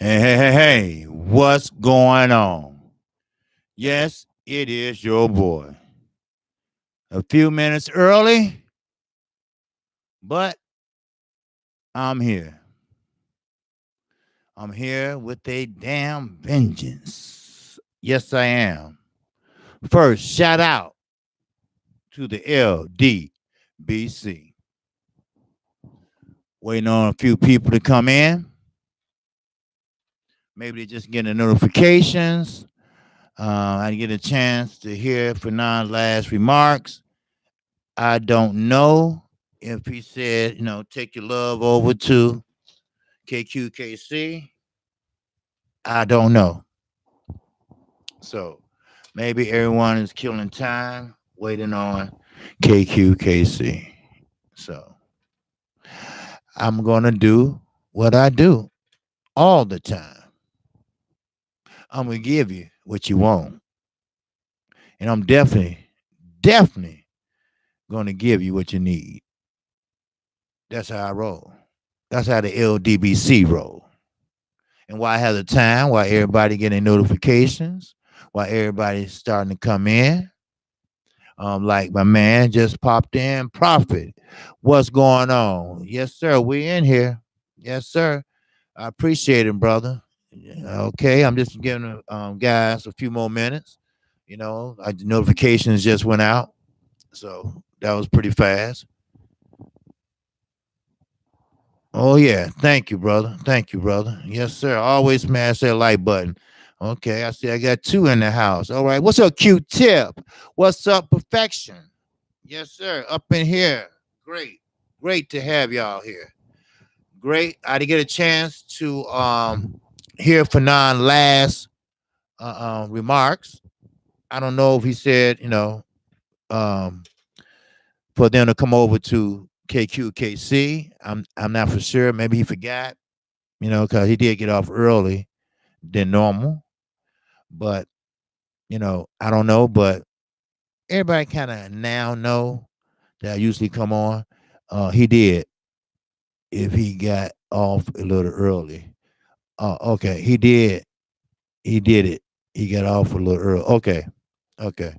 Hey, what's going on? Yes, it is your boy. A few minutes early, but I'm here. I'm here with a damn vengeance. Yes, I am. First, shout out to the LDBC. Waiting on a few people to come in. Maybe they're just getting the notifications. I get a chance to hear Fernand's last remarks. I don't know if he said, take your love over to KQKC. I don't know. So maybe everyone is killing time waiting on KQKC. So I'm going to do what I do all the time. I'm going to give you what you want. And I'm definitely going to give you what you need. That's how I roll. That's how the LDBC roll. And why I have the time, why everybody getting notifications, why everybody's starting to come in. Like my man just popped in, Prophet. What's going on? Yes, sir. We in here. Yes, sir. I appreciate it, brother. Okay, I'm just giving guys a few more minutes. The notifications just went out, so that was pretty fast. Oh yeah, thank you, brother. Thank you, brother. Yes, sir. Always smash that like button. Okay, I see. I got two in the house. All right. What's up, Q-Tip? What's up, Perfection? Yes, sir. Up in here. Great, great to have y'all here. Great. I did get a chance to hear Fanon last remarks. I don't know if he said um, for them to come over to KQKC. I'm not for sure. Maybe he forgot. Because he did get off early than normal. But, I don't know. But everybody kind of now know that I usually come on. He did if he got off a little early. Okay. He did. He did it. He got off a little early. Okay. Okay.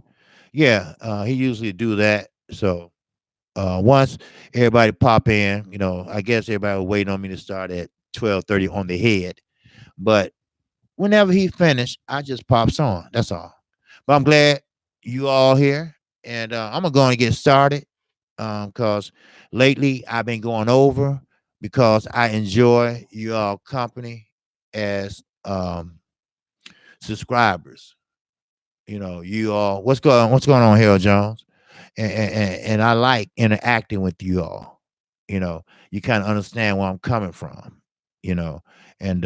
Yeah. He usually do that. So once everybody pop in, I guess everybody was waiting on me to start at 12:30 on the head. But whenever he finished, I just pops on. That's all. But I'm glad you all here, and I'm gonna go and get started because lately I've been going over because I enjoy you all company as subscribers. You all. What's going on, Harold Jones? And I like interacting with you all. You kind of understand where I'm coming from. You know, and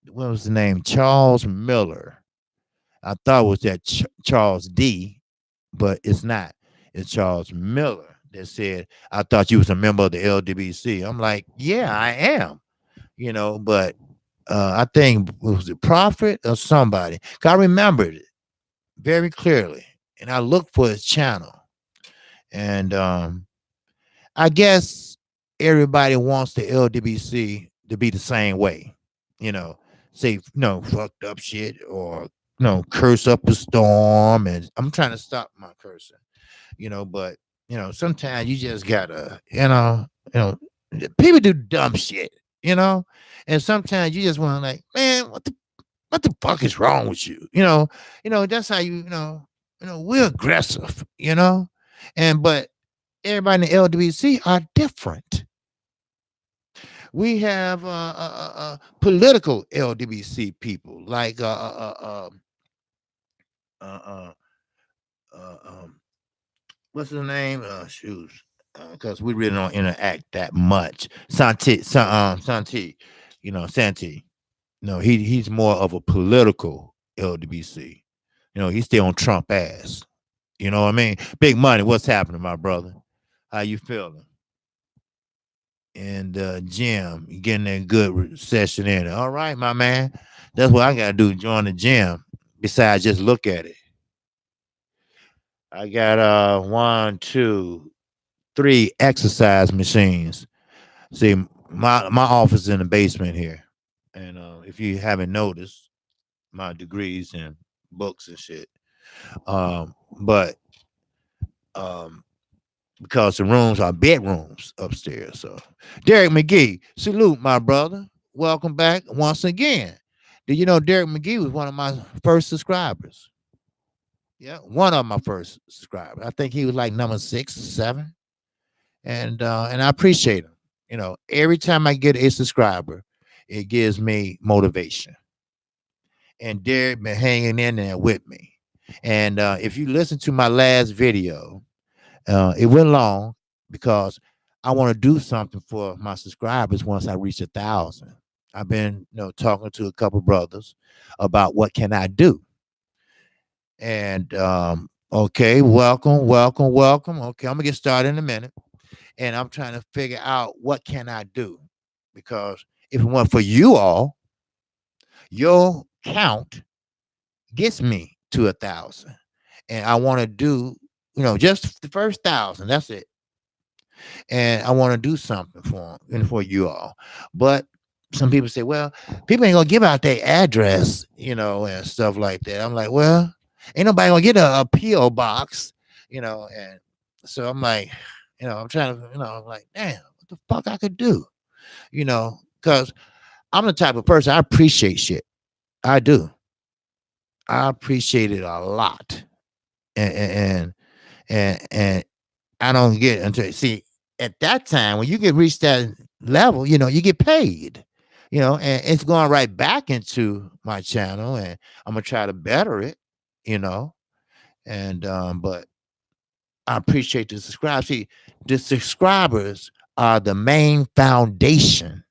what was the name? Charles Miller. I thought it was that Charles D, but it's not. It's Charles Miller that said, I thought you was a member of the LDBC. I'm like, yeah, I am. But I think was it Prophet or somebody. 'Cause I remembered it very clearly. And I looked for his channel. And I guess everybody wants the LDBC to be the same way. You know, say fucked up shit or curse up a storm. And I'm trying to stop my cursing. But sometimes you just gotta, people do dumb shit. You know, and sometimes you just want to like, man, what the fuck is wrong with you? That's how we're aggressive. And but everybody in the LWC are different. We have political LWC people like uh, what's his name? Shoes, because we really don't interact that much. Santi, Santi. No, he's more of a political LWC. He's still on Trump ass. You know what I mean? Big money. What's happening, my brother? How you feeling? And gym, you getting that good session in. All right, my man. That's what I gotta do. Join the gym. Besides, just look at it. I got one, two, three exercise machines. See, my office is in the basement here. And if you haven't noticed, my degrees in books and shit. But um, because the rooms are bedrooms upstairs. So, Derek McGee, salute, my brother. Welcome back once again. Did you know Derek McGee was one of my first subscribers? Yeah, one of my first subscribers. I think he was like number 6, 7, and I appreciate him. Every time I get a subscriber, it gives me motivation. And Derek been hanging in there with me. And if you listen to my last video, it went long because I want to do something for my subscribers once I reach 1,000. I've been, talking to a couple brothers about what can I do. And okay, welcome, welcome, welcome. Okay, I'm gonna get started in a minute, and I'm trying to figure out what can I do because if it weren't for you all, your count gets me to 1,000, and I want to do, just the first 1,000. That's it. And I want to do something for them and for you all. But some people say, well, people ain't gonna give out their address, and stuff like that. I'm like, well, ain't nobody gonna get a PO box, and so I'm like, I'm trying to, I'm like, damn, what the fuck I could do, because I'm the type of person I appreciate shit. I do. I appreciate it a lot, and I don't get until see at that time when you get reach that level, you get paid, and it's going right back into my channel, and I'm gonna try to better it, you know, and but I appreciate the subscribers. See, the subscribers are the main foundation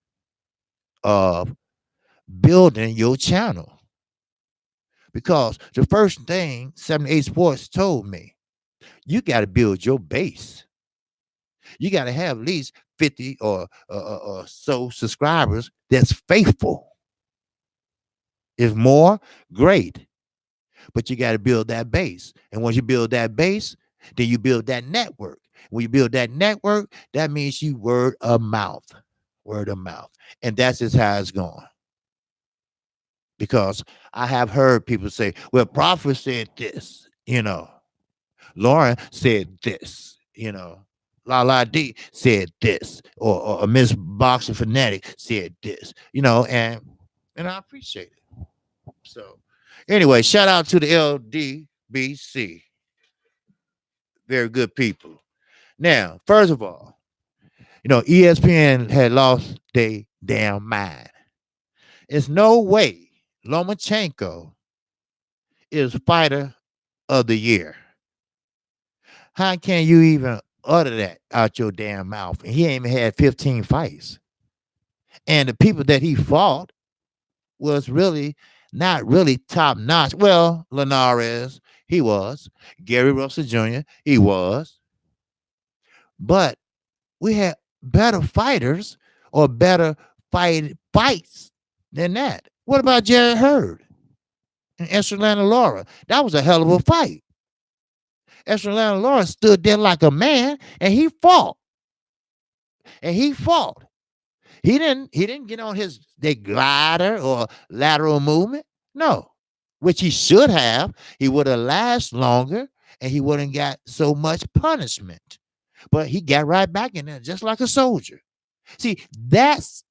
of building your channel because the first thing 78 Sports told me, you got to build your base. You got to have at least 50 or so subscribers that's faithful. If more, great. But you got to build that base. And once you build that base, then you build that network. When you build that network, that means you word of mouth. Word of mouth. And that's just how it's going. Because I have heard people say, well, Prophet said this. Lauren said this. La La D said this, or Miss Boxer Fanatic said this, and I appreciate it. So, anyway, shout out to the LDBC, very good people. Now, first of all, ESPN had lost their damn mind. It's no way Lomachenko is fighter of the year. How can you even utter that out your damn mouth? And he ain't even had 15 fights. And the people that he fought was really not really top notch. Well, Linares, he was. Gary Russell Jr., he was. But we had better fighters or better fights than that. What about Jared Hurd and Estrelana Laura? That was a hell of a fight. Estrelana Laura stood there like a man and he fought. And he fought. He didn't get on the glider or lateral movement. No. Which he should have. He would have lasted longer and he wouldn't got so much punishment. But he got right back in there just like a soldier. See, that's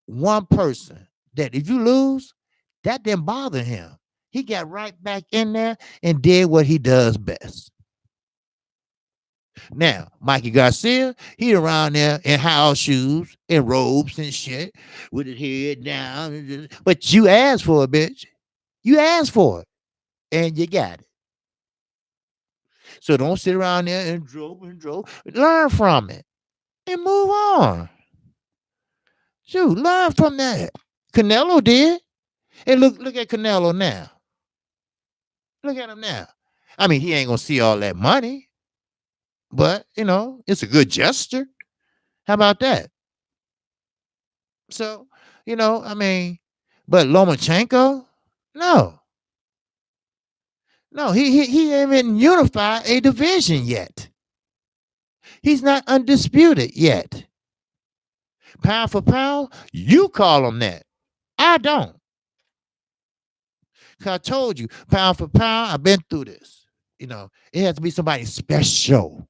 one person that if you lose, that didn't bother him. He got right back in there and did what he does best. Now, Mikey Garcia, he around there in house shoes and robes and shit with his head down. But you asked for it, bitch. You asked for it and you got it. So don't sit around there and drope. Learn from it and move on. Shoot, learn from that. Canelo did. And look at Canelo now. Look at him now. I mean, he ain't gonna see all that money, but it's a good gesture. How about that? So, I mean, but Lomachenko, no, he ain't even unified a division yet. He's not undisputed yet. Pound for pound, you call him that. I don't. Cause I told you, pound for pound, I've been through this. It has to be somebody special.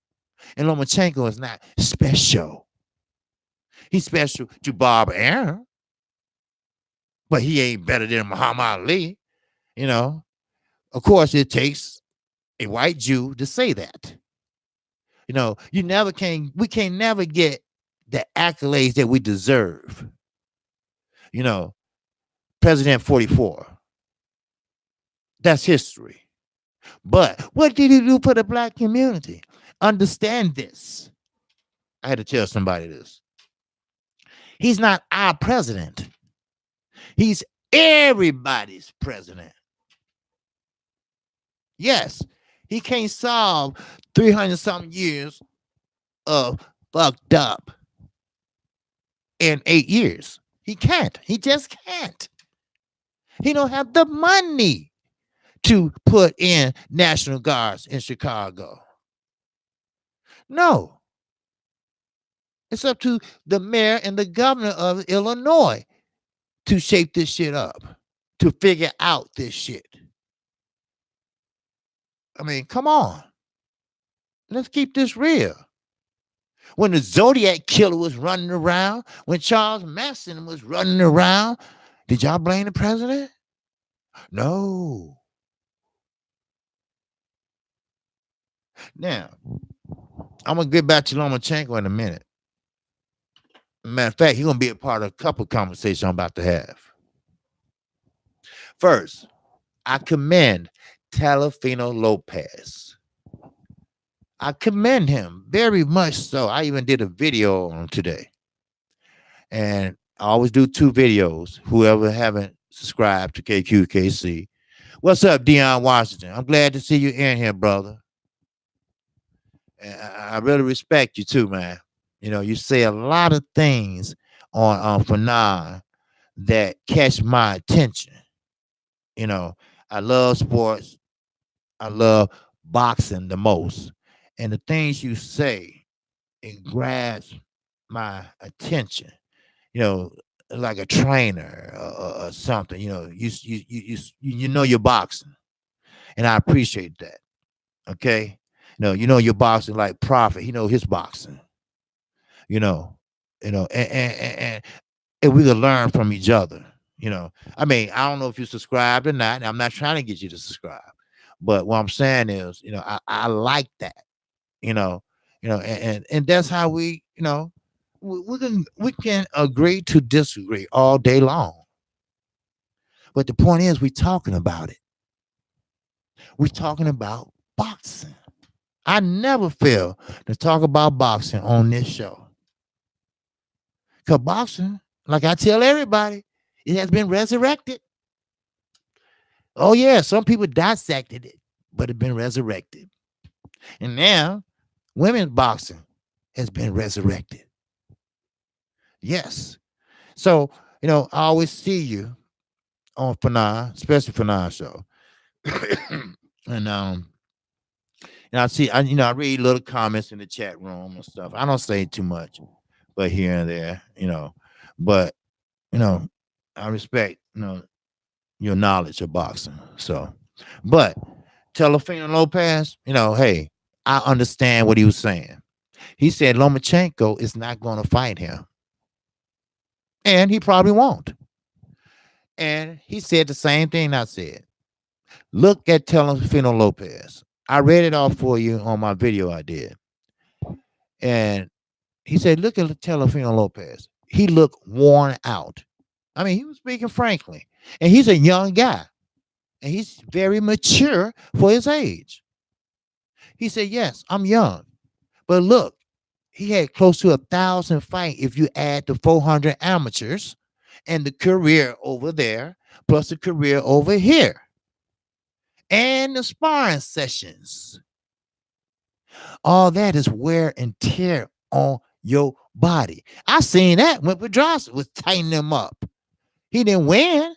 And Lomachenko is not special. He's special to Bob Aaron, but he ain't better than Muhammad Ali. You know, of course, it takes a white Jew to say that. We can never get the accolades that we deserve. You know, President 44, that's history. But what did he do for the black community? Understand this. I had to tell somebody this. He's not our president. He's everybody's president. Yes, he can't solve 300 something years of fucked up in 8 years. He can't. He just can't. He don't have the money to put in National Guards in Chicago. No. It's up to the mayor and the governor of Illinois to shape this shit up, to figure out this shit. I mean, come on. Let's keep this real. When the Zodiac killer was running around, when Charles Manson was running around, did y'all blame the president? No. Now, I'm going to get back to Lomachenko in a minute. Matter of fact, he's going to be a part of a couple of conversations I'm about to have. First, I commend Telefino Lopez. I commend him very much so. I even did a video on him today. And I always do 2 videos. Whoever haven't subscribed to KQKC. What's up, Deion Washington? I'm glad to see you in here, brother. And I really respect you too, man. You say a lot of things on Fanon that catch my attention. I love sports. I love boxing the most. And the things you say, it grabs my attention. Like a trainer or something. You know your boxing, and I appreciate that. Okay, your boxing like Prophet. He know his boxing. And we can learn from each other. I mean, I don't know if you subscribed or not. I'm not trying to get you to subscribe, but what I'm saying is, I like that. And that's how we can agree to disagree all day long. But the point is, we're talking about it. We're talking about boxing. I never fail to talk about boxing on this show. Because boxing, like I tell everybody, it has been resurrected. Oh, yeah, some people dissected it, but it's been resurrected. And now, women's boxing has been resurrected. Yes. So, I always see you on Fanon, especially Fanon show. and I read little comments in the chat room and stuff. I don't say too much, but here and there, But, I respect, your knowledge of boxing. So, but Telefino Lopez, hey, I understand what he was saying. He said Lomachenko is not going to fight him. And he probably won't. And he said the same thing I said. Look at Telefino Lopez. I read it off for you on my video I did. And he said, look at Telefino Lopez. He looked worn out. I mean, he was speaking frankly. And he's a young guy. And he's very mature for his age. He said, yes, I'm young. But look, he had close to 1,000 fights if you add the 400 amateurs and the career over there, plus the career over here. And the sparring sessions. All that is wear and tear on your body. I seen that when Pedraza was tightening him up. He didn't win,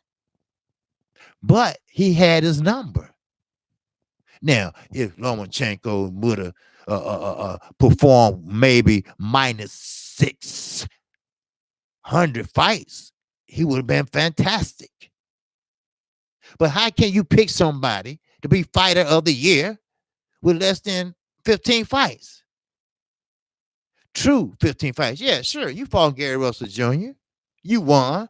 but he had his number. Now, if Lomachenko would have performed maybe minus 600 fights, he would have been fantastic. But how can you pick somebody to be fighter of the year with less than 15 fights? True 15 fights. Yeah, sure. You fought Gary Russell Jr. You won.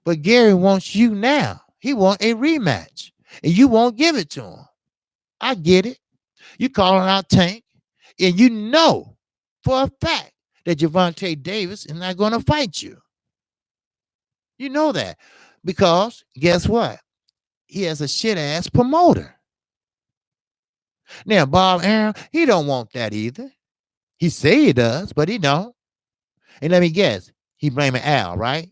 But Gary wants you now. He wants a rematch. And you won't give it to him. I get it. You calling out Tank. And you know for a fact that Gervonta Davis is not going to fight you. You know that. Because guess what? He has a shit ass promoter. Now, Bob Arum, he don't want that either. He say he does, but he don't. And let me guess, he blaming Al, right?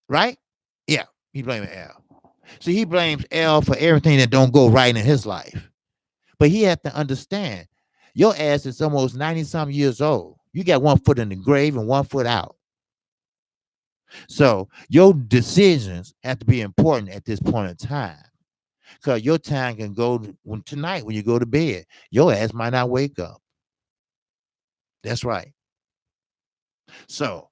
Right? Yeah, he blaming Al. So he blames Al for everything that don't go right in his life. But he has to understand, your ass is almost 90-some years old. You got one foot in the grave and one foot out. So your decisions have to be important at this point in time. Because your time can go tonight when you go to bed. Your ass might not wake up. That's right. So,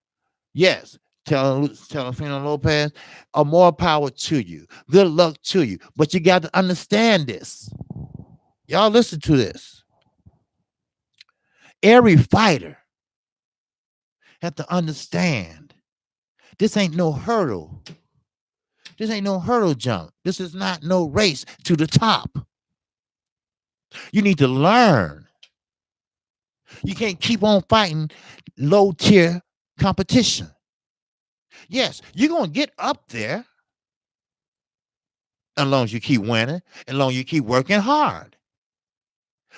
yes, Telefino Lopez, more power to you. Good luck to you. But you got to understand this. Y'all listen to this. Every fighter have to understand this ain't no hurdle. This ain't no hurdle jump. This is not no race to the top. You need to learn. You can't keep on fighting low tier competition. Yes, you're going to get up there as long as you keep winning, as long as you keep working hard.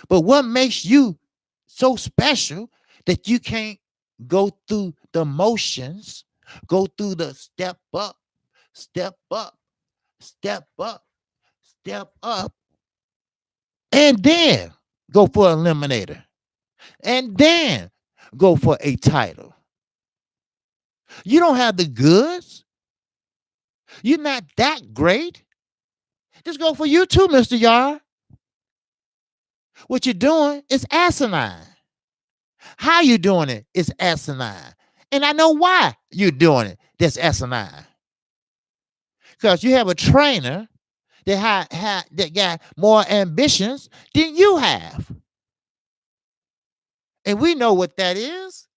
But what makes you so special that you can't go through the motions, go through the step up, step up, step up, step up, and then go for an eliminator, and then go for a title? You don't have the goods. You're not that great. Just go for you too, Mr. Yar. What you're doing is asinine. How you doing it is asinine. And I know why you're doing it that's asinine. Because you have a trainer that got more ambitions than you have. And we know what that is.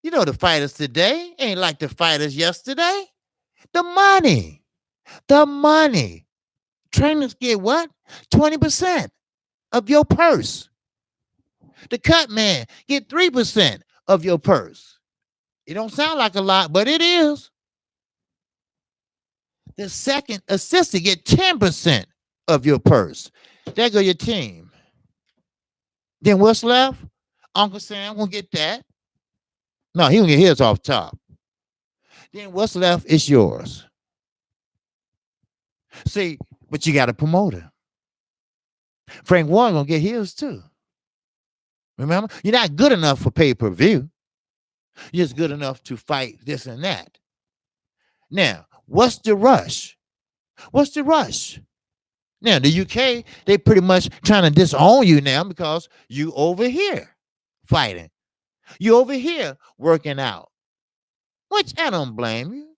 You know, the fighters today ain't like the fighters yesterday. The money. The money. Trainers get what? 20% of your purse. The cut man get 3% of your purse. It don't sound like a lot, but it is. The second assistant get 10% of your purse. There go your team. Then what's left? Uncle Sam won't get that. No, he gonna get his off top. Then what's left is yours. See, but you got a promoter. Frank Warren gonna get his too. Remember, you're not good enough for pay-per-view. You're just good enough to fight this and that. Now, what's the rush? What's the rush? Now, the UK, they pretty much trying to disown you now because you over here fighting. You over here working out. Which I don't blame you.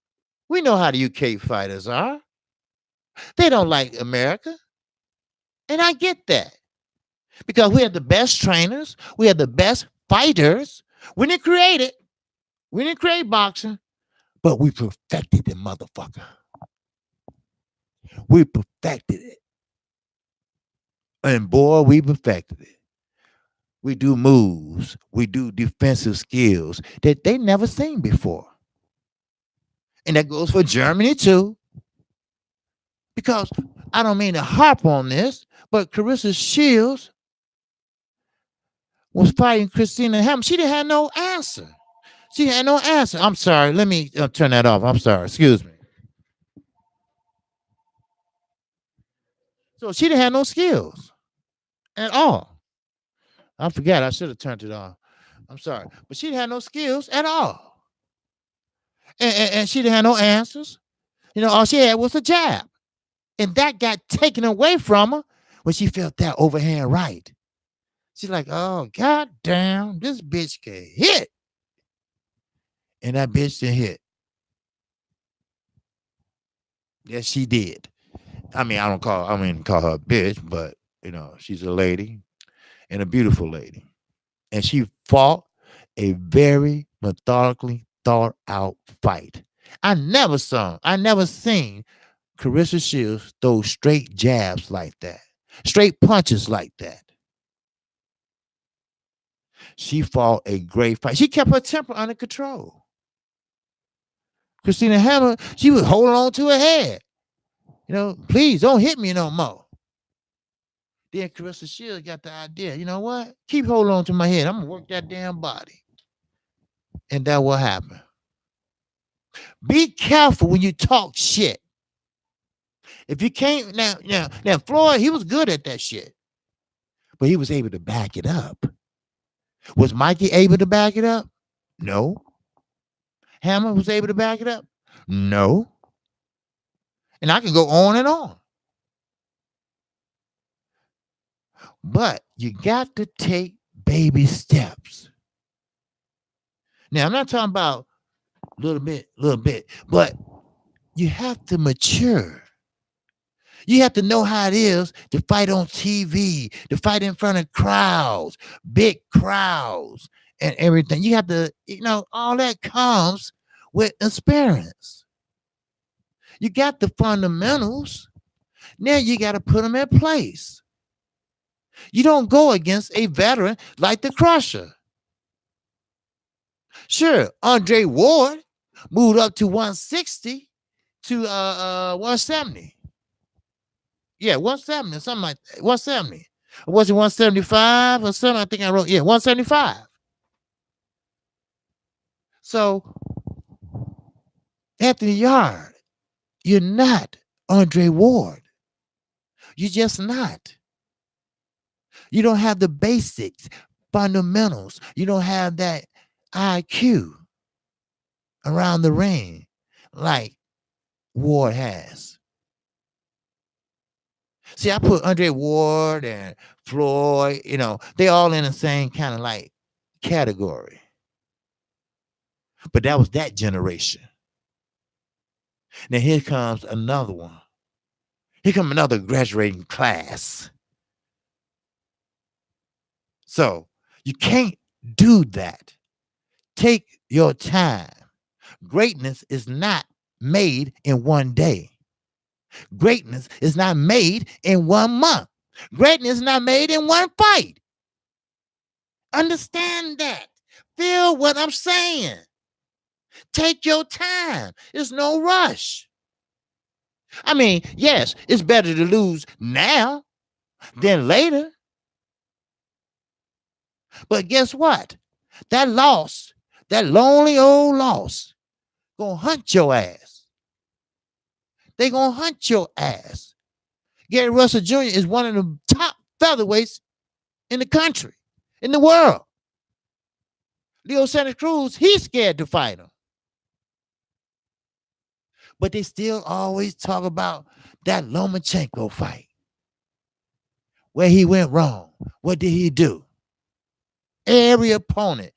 We know how the UK fighters are. They don't like America. And I get that. Because we have the best trainers. We have the best fighters. We didn't create it. We didn't create boxing. But we perfected the motherfucker. We perfected it. And boy, we perfected it. We do moves. We do defensive skills that they never seen before. And that goes for Germany too. Because I don't mean to harp on this, but Carissa Shields was fighting Christina Hammer. She didn't have no answer. She had no answer. I'm sorry. Let me turn that off. I'm sorry. Excuse me. So she didn't have no skills at all. I forgot. I should have turned it off. I'm sorry. But she didn't have no skills at all. And she didn't have no answers. You know, all she had was a jab. And that got taken away from her when she felt that overhand right. She's like, oh, god damn, this bitch can hit. and that bitch done hit. Yes, she did. I mean, I mean, call her a bitch, but she's a lady and a beautiful lady. And she fought a very methodically thought out fight. I never seen Carissa Shields throw straight jabs like that, straight punches like that. She fought a great fight. She kept her temper under control. Christina Hammer, she was holding on to her head. Please don't hit me no more. Then Carissa Shields got the idea. You know what? Keep holding on to my head. I'm gonna work that damn body. And that what happened. Be careful when you talk shit. If you can't now Floyd, he was good at that shit, but he was able to back it up. Was Mikey able to back it up? No. Hammer was able to back it up? No. And I can go on and on. But you got to take baby steps. Now, I'm not talking about little bit, but you have to mature. You have to know how it is to fight on TV, to fight in front of crowds, big crowds, and everything. You have to, all that comes with experience. You got the fundamentals. Now you got to put them in place. You don't go against a veteran like the Crusher. Sure, Andre Ward moved up to 160 to 170. Yeah, 170, something like that. 170. Or was it 175 or something? I think I wrote, 175. So, Anthony Yard, you're not Andre Ward. You're just not. You don't have the basics, fundamentals. You don't have that IQ around the ring like Ward has. See, I put Andre Ward and Floyd, they all in the same kind of like category. But that was that generation. Now here comes another one. Here comes another graduating class. So you can't do that. Take your time. Greatness is not made in one day. Greatness is not made in 1 month. Greatness is not made in one fight. Understand that. Feel what I'm saying. Take your time. There's no rush. I mean, yes, it's better to lose now than later. But guess what? That loss, that lonely old loss, gonna hunt your ass. They gonna hunt your ass. Gary Russell Jr. is one of the top featherweights in the country, in the world. Leo Santa Cruz, he's scared to fight him. But they still always talk about that Lomachenko fight. Where he went wrong. What did he do? Every opponent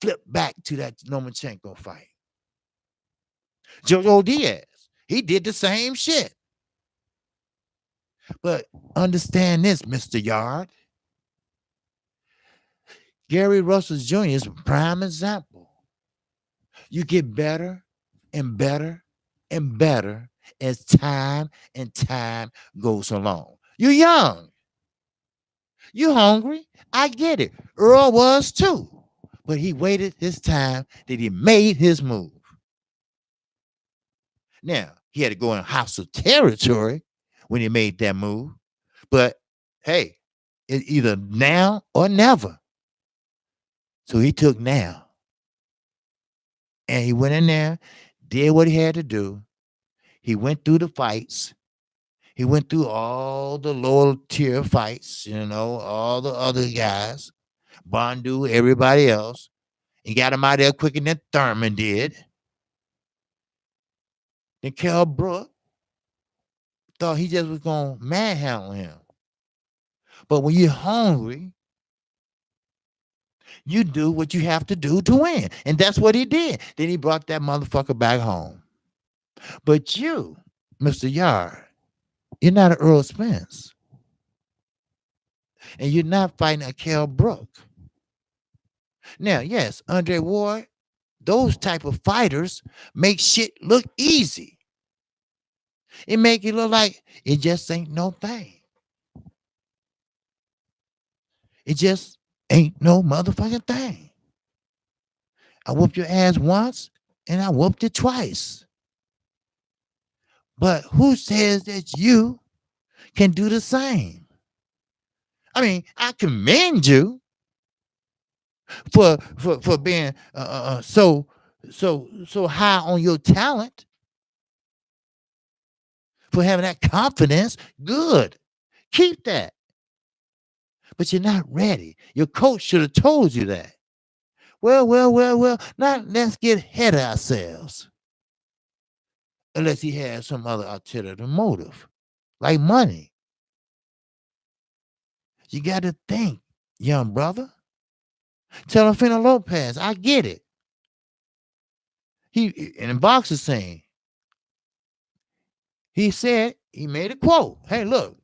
flipped back to that Lomachenko fight. Jojo Diaz, he did the same shit. But understand this, Mr. Yard. Gary Russell Jr. is a prime example. You get better and better and better as time and time goes along. You're young. You're hungry. I get it. Earl was too. But he waited his time that he made his move. Now, he had to go in hostile territory when he made that move. But hey, it's either now or never. So he took now. And he went in there, did what he had to do. He went through the fights. He went through all the lower tier fights, all the other guys, Bondu, everybody else. He got him out there quicker than Thurman did. Then Kell Brook thought he just was going to manhandle him. But when you're hungry, You do what you have to do to win. And that's what he did. Then he brought that motherfucker back home. But you, Mr. Yard, you're not an Earl Spence. And you're not fighting a Kell Brook. Now, yes, Andre Ward, those type of fighters make shit look easy. It make it look like it just ain't no thing. It just ain't no motherfucking thing. I whooped your ass once and I whooped it twice. But who says that you can do the same? I mean, I commend you for being so high on your talent, for having that confidence. Good, keep that. But you're not ready. Your coach should have told you that. Well. Now let's get ahead of ourselves. Unless he has some other alternative motive, like money. You got to think, young brother. Telefino Lopez, I get it. He in the boxer scene, he said, he made a quote. Hey, look,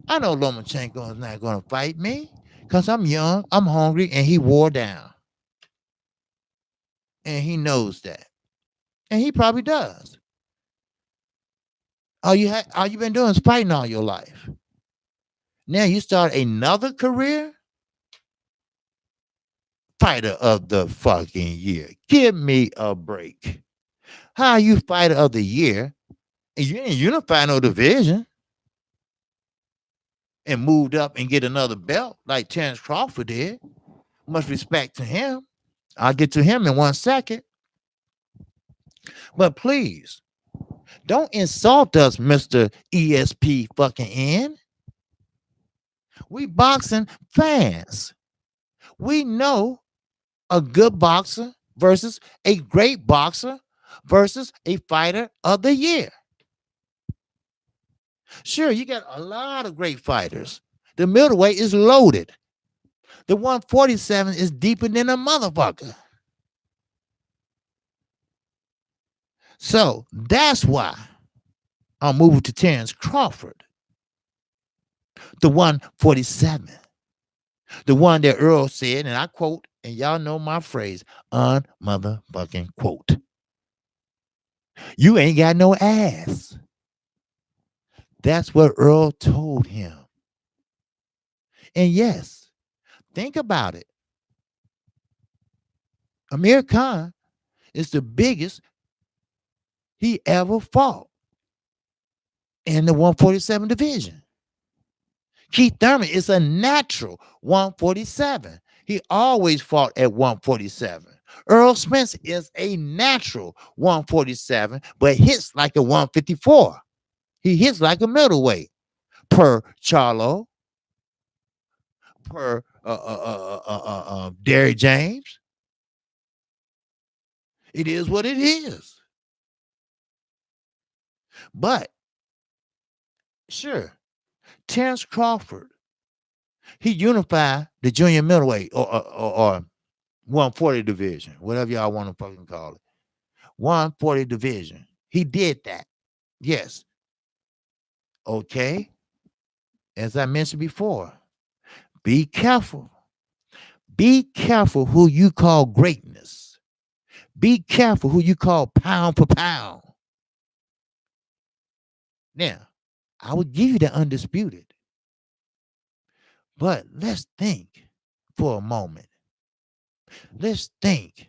I know Lomachenko is not going to fight me because I'm young, I'm hungry, and he wore down. And he knows that. And he probably does. All you been doing is fighting all your life. Now you start another career? Fighter of the fucking year. Give me a break. How are you fighter of the year? And you ain't unified no division and moved up and get another belt like Terrence Crawford did. Much respect to him. I'll get to him in 1 second. But please, don't insult us, Mr. ESP fucking N. We boxing fans. We know a good boxer versus a great boxer versus a fighter of the year. Sure, you got a lot of great fighters. The middleweight is loaded. The 147 is deeper than a motherfucker. So that's why I'm moving to Terrence Crawford. The 147. The one that Earl said, and I quote, and y'all know my phrase, unmotherfucking quote. You ain't got no ass. That's what Earl told him. And yes, think about it. Amir Khan is the biggest he ever fought in the 147 division. Keith Thurman is a natural 147. He always fought at 147. Earl Spence is a natural 147, but hits like a 154. He hits like a middleweight per Charlo, per Derrick James. It is what it is. But sure, Terrence Crawford, he unified the junior middleweight or 140 division, whatever y'all want to fucking call it. 140 division. He did that. Yes. Okay. As I mentioned before, be careful. Be careful who you call greatness. Be careful who you call pound for pound. Now, I would give you the undisputed. But let's think for a moment. Let's think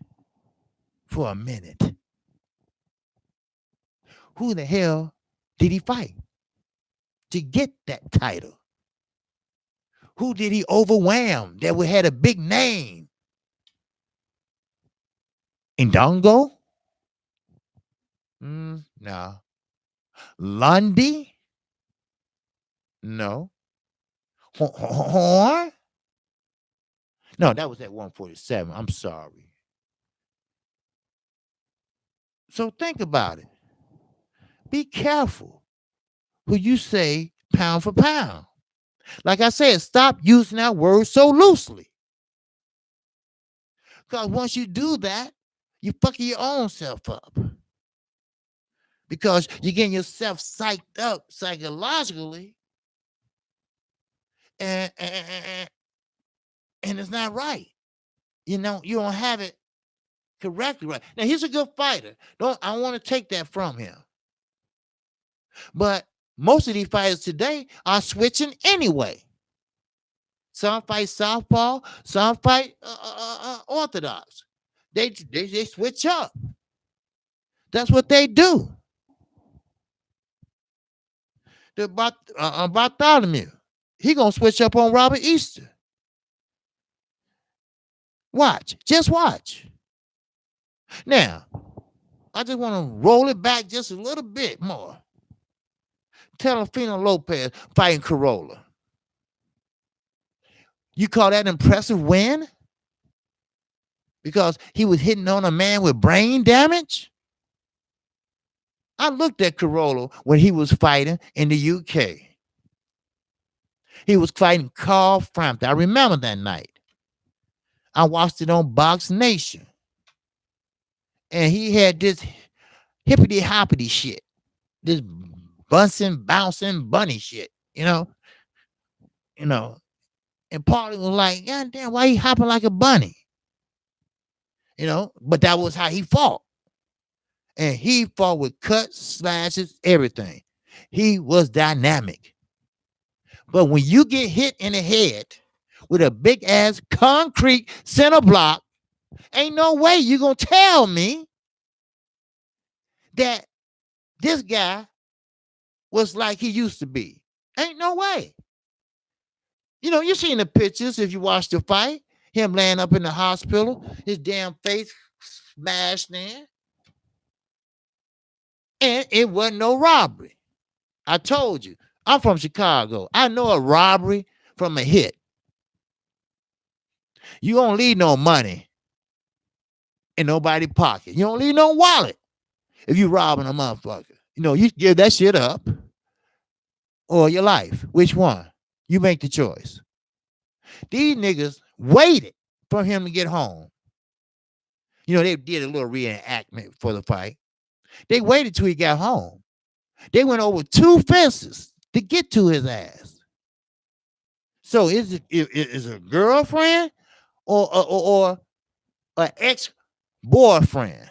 for a minute. Who the hell did he fight to get that title? Who did he overwhelm that had a big name? Indongo? No. Lundy? No. Horn? No, that was at 147. I'm sorry. So think about it. Be careful who you say pound for pound. Like I said, stop using that word so loosely. Because once you do that, you fucking your own self up. Because you're getting yourself psyched up psychologically, and and it's not right. You don't have it correctly right. Now he's a good fighter. I want to take that from him. But most of these fighters today are switching anyway. Some fight southpaw, some fight orthodox. They switch up. That's what they do. Bartholomew, he gonna switch up on Robert Easter. Watch, just watch. Now, I just want to roll it back just a little bit more. Telefino Lopez fighting Corolla. You call that impressive win? Because he was hitting on a man with brain damage? I looked at Corolla when he was fighting in the UK. He was fighting Carl Frampton. I remember that night. I watched it on Box Nation. And he had this hippity hoppity shit. This bouncing bunny shit, you know. And Paulie was like, God damn, why he hopping like a bunny? But that was how he fought. And he fought with cuts, slashes, everything. He was dynamic. But when you get hit in the head with a big ass concrete center block, ain't no way you're going to tell me that this guy was like he used to be. Ain't no way. You seen the pictures if you watch the fight, him laying up in the hospital, his damn face smashed in. And it wasn't no robbery. I told you, I'm from Chicago. I know a robbery from a hit. You don't leave no money in nobody's pocket. You don't leave no wallet if you robbing a motherfucker. You give that shit up or your life. Which one? You make the choice. These niggas waited for him to get home. They did a little reenactment for the fight. They waited till he got home. They went over 2 fences to get to his ass. So is it a girlfriend or an ex-boyfriend?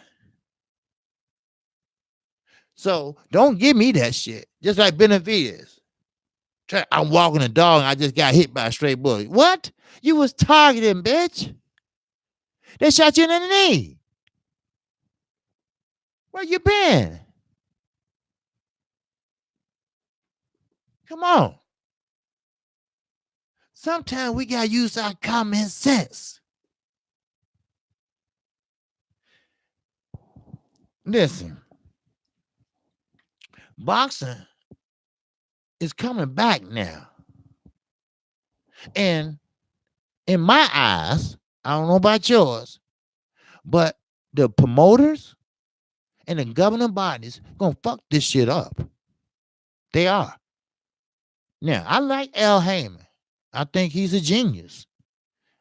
So don't give me that shit. Just like Benavidez. I'm walking a dog and I just got hit by a stray bullet. What? You was targeting, bitch. They shot you in the knee. Where you been? Come on. Sometimes we got to use our common sense. Listen. Boxing is coming back now. And in my eyes, I don't know about yours, but the promoters and the governing bodies gonna fuck this shit up. They are. Now, I like Al Heyman. I think he's a genius.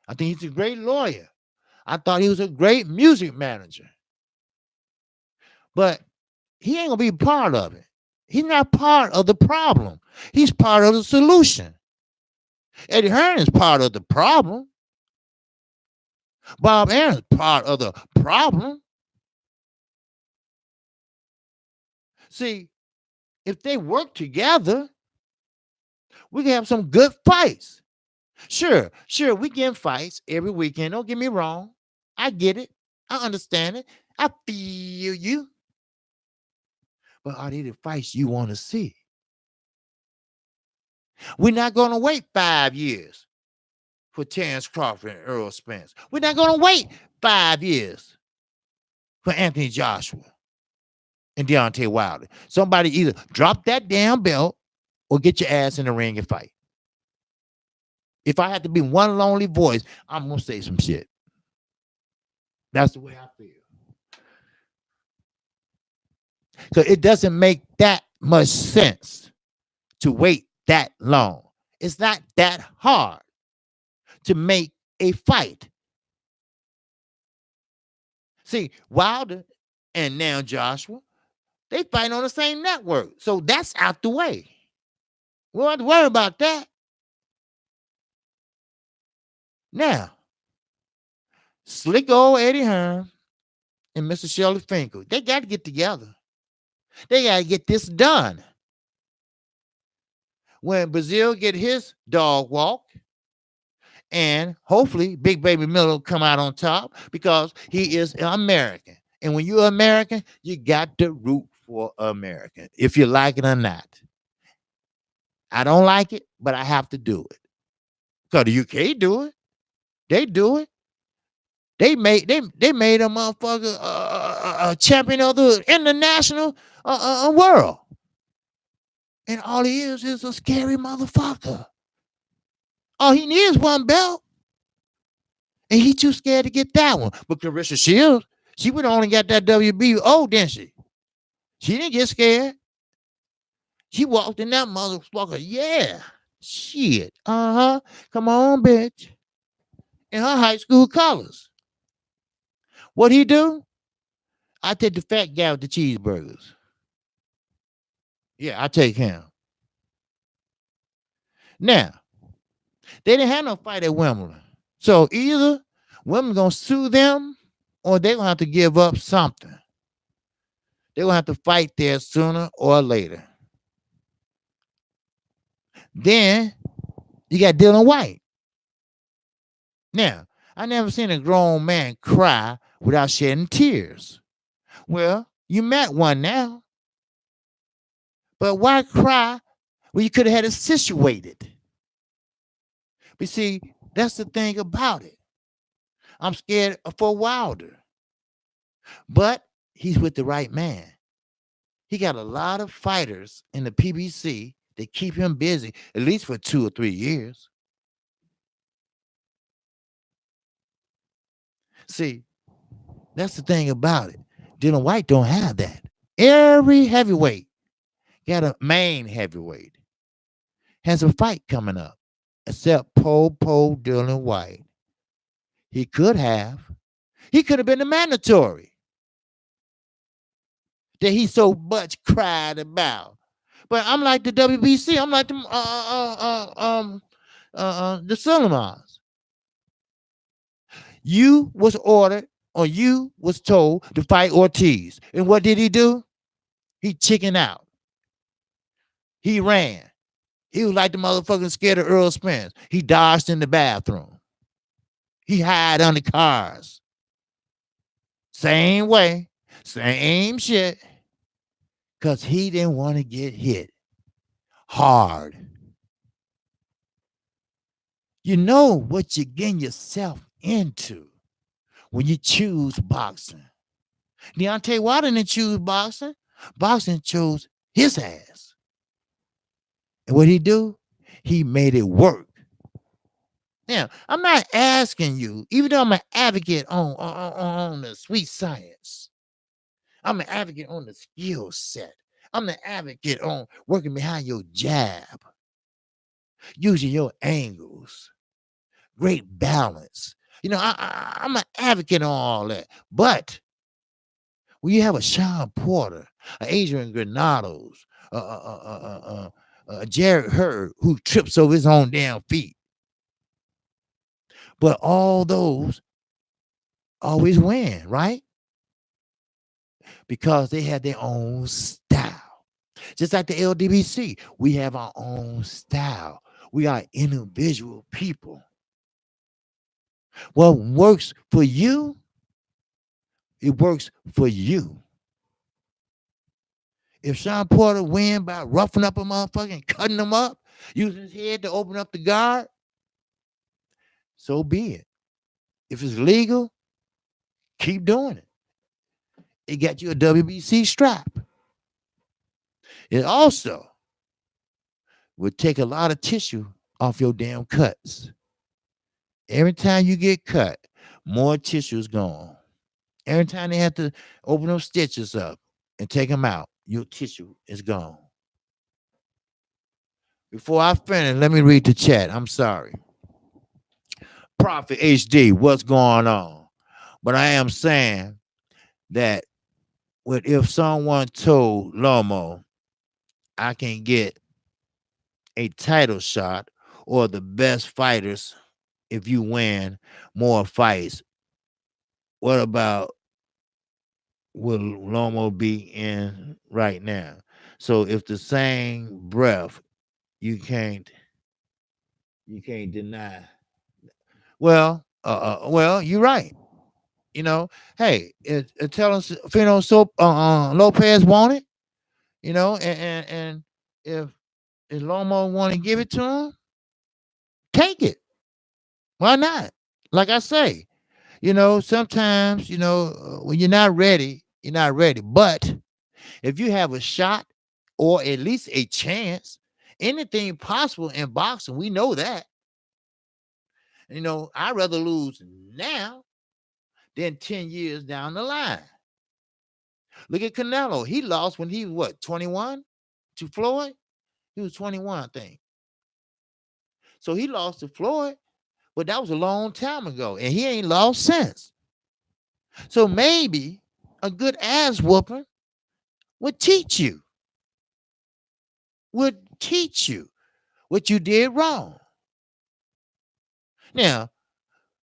I think he's a great lawyer. I thought he was a great music manager. But he ain't gonna be part of it. He's not part of the problem. He's part of the solution. Eddie Hearn is part of the problem. Bob Arum is part of the problem. See, if they work together, we can have some good fights. Sure, we get fights every weekend. Don't get me wrong. I get it. I understand it. I feel you. But are they the fights you want to see? We're not going to wait 5 years for Terrence Crawford and Earl Spence. We're not going to wait 5 years for Anthony Joshua and Deontay Wilder. Somebody either drop that damn belt or get your ass in the ring and fight. If I had to be one lonely voice, I'm going to say some shit. That's the way I feel. So it doesn't make that much sense to wait that long. It's not that hard to make a fight See, Wilder and now Joshua, they fighting on the same network. So that's out the way. We don't have to worry about that. Now, slick old Eddie Hearn and Mr. Shirley Finkel, they got to get together. They got to get this done. When Brazil get his dog walk, and hopefully Big Baby Miller will come out on top because he is an American. And when you're American, you got to root for American, if you like it or not. I don't like it, but I have to do it. Because the UK do it. They do it. They made a motherfucker a champion of the international world. And all he is a scary motherfucker. All he needs is one belt. And he too scared to get that one. But Clarissa Shields, she would only got that WBO, didn't she? She didn't get scared. She walked in that motherfucker. Yeah. Shit. Uh-huh. Come on, bitch. In her high school colors. What he do? I take the fat guy with the cheeseburgers. Yeah, I take him. Now, they didn't have no fight at Wimbledon. So either women gonna sue them or they gonna have to give up something. They're gonna have to fight there sooner or later. Then you got Dylan White. Now, I never seen a grown man cry without shedding tears. Well, you met one now. But why cry when you could have had it situated? But see, that's the thing about it. I'm scared for Wilder. But he's with the right man. He got a lot of fighters in the PBC that keep him busy, at least for 2 or 3 years. See, that's the thing about it. Dylan White don't have that. Every heavyweight got a main heavyweight. Has a fight coming up, except Po Dylan White. He could have. He could have been the mandatory that he so much cried about. But I'm like the WBC. I'm like the Solomons. You was ordered or you was told to fight Ortiz. And what did he do? He chickened out. He ran. He was like the motherfucking scared of Earl Spence. He dodged in the bathroom. He hid under cars. Same way. Same shit. Because he didn't want to get hit hard. You know what you're getting yourself into when you choose boxing. Deontay Wilder didn't choose boxing. Boxing chose his ass. And what he do? He made it work. Now, I'm not asking you, even though I'm an advocate on the sweet science. I'm an advocate on the skill set. I'm an advocate on working behind your jab, using your angles, great balance. You know, I'm an advocate on all that. But when you have a Sean Porter, an Adrian Granados, Jared Hurd who trips over his own damn feet, but all those always win, right? Because they have their own style. Just like the LDBC, we have our own style. We are individual people. What works for you, it works for you. If Sean Porter win by roughing up a motherfucker and cutting them up, using his head to open up the guard, so be it. If it's legal, keep doing it. It got you a WBC strap. It also would take a lot of tissue off your damn cuts. Every time you get cut, more tissue is gone. Every time they have to open those stitches up and take them out, your tissue is gone. Before I finish, let me read the chat. I'm sorry. Prophet HD, what's going on? But I am saying that if someone told Lomo, I can get a title shot or the best fighters if you win more fights, what about will Lomo be in right now? So if the same breath, you can't deny. Well, you're right. You know, hey, tell us, so Lopez want it. And if Lomo want to give it to him, take it. Why not? Like I say, sometimes when you're not ready, you're not ready. But if you have a shot or at least a chance, anything possible in boxing, we know that. I'd rather lose now than 10 years down the line. Look at Canelo. He lost when he was what, 21 to Floyd? He was 21, I think. So he lost to Floyd, but that was a long time ago, and he ain't lost since. So maybe a good ass whooping would teach you, what you did wrong. Now,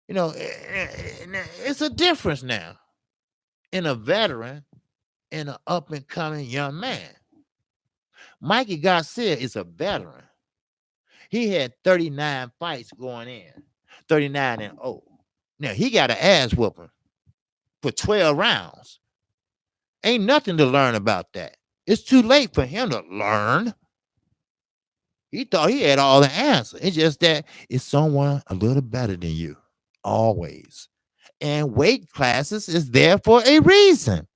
it's a difference now in a veteran and an up and coming young man. Mikey Garcia is a veteran. He had 39 fights going in, 39-0. Now he got an ass whooping for 12 rounds. Ain't nothing to learn about that. It's too late for him to learn. He thought he had all the answers. It's just that it's someone a little better than you, always. And weight classes is there for a reason.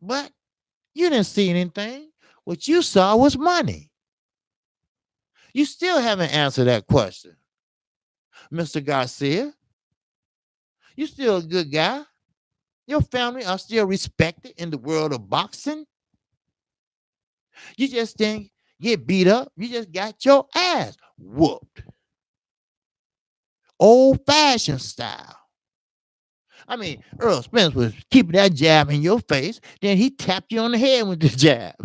But you didn't see anything. What you saw was money. You still haven't answered that question, Mr. Garcia. You're still a good guy. Your family are still respected in the world of boxing. You just didn't get beat up. You just got your ass whooped. Old-fashioned style. I mean, Earl Spence was keeping that jab in your face. Then he tapped you on the head with the jab.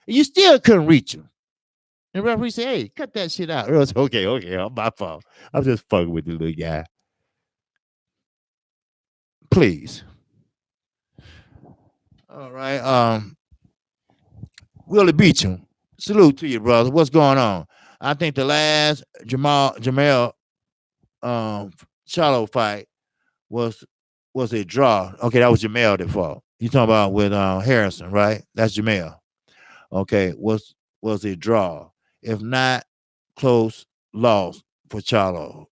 You still couldn't reach him. And the referee said, hey, cut that shit out. Earl said, okay, my fault. I'm just fucking with the little guy. Please. All right. Willie Beecham. Salute to you, brother. What's going on? I think the last Jamel Charlo fight was a draw. Okay, that was Jamel that fought. You talking about with Harrison, right? That's Jamel. Okay, was a draw. If not, close loss for Charlo.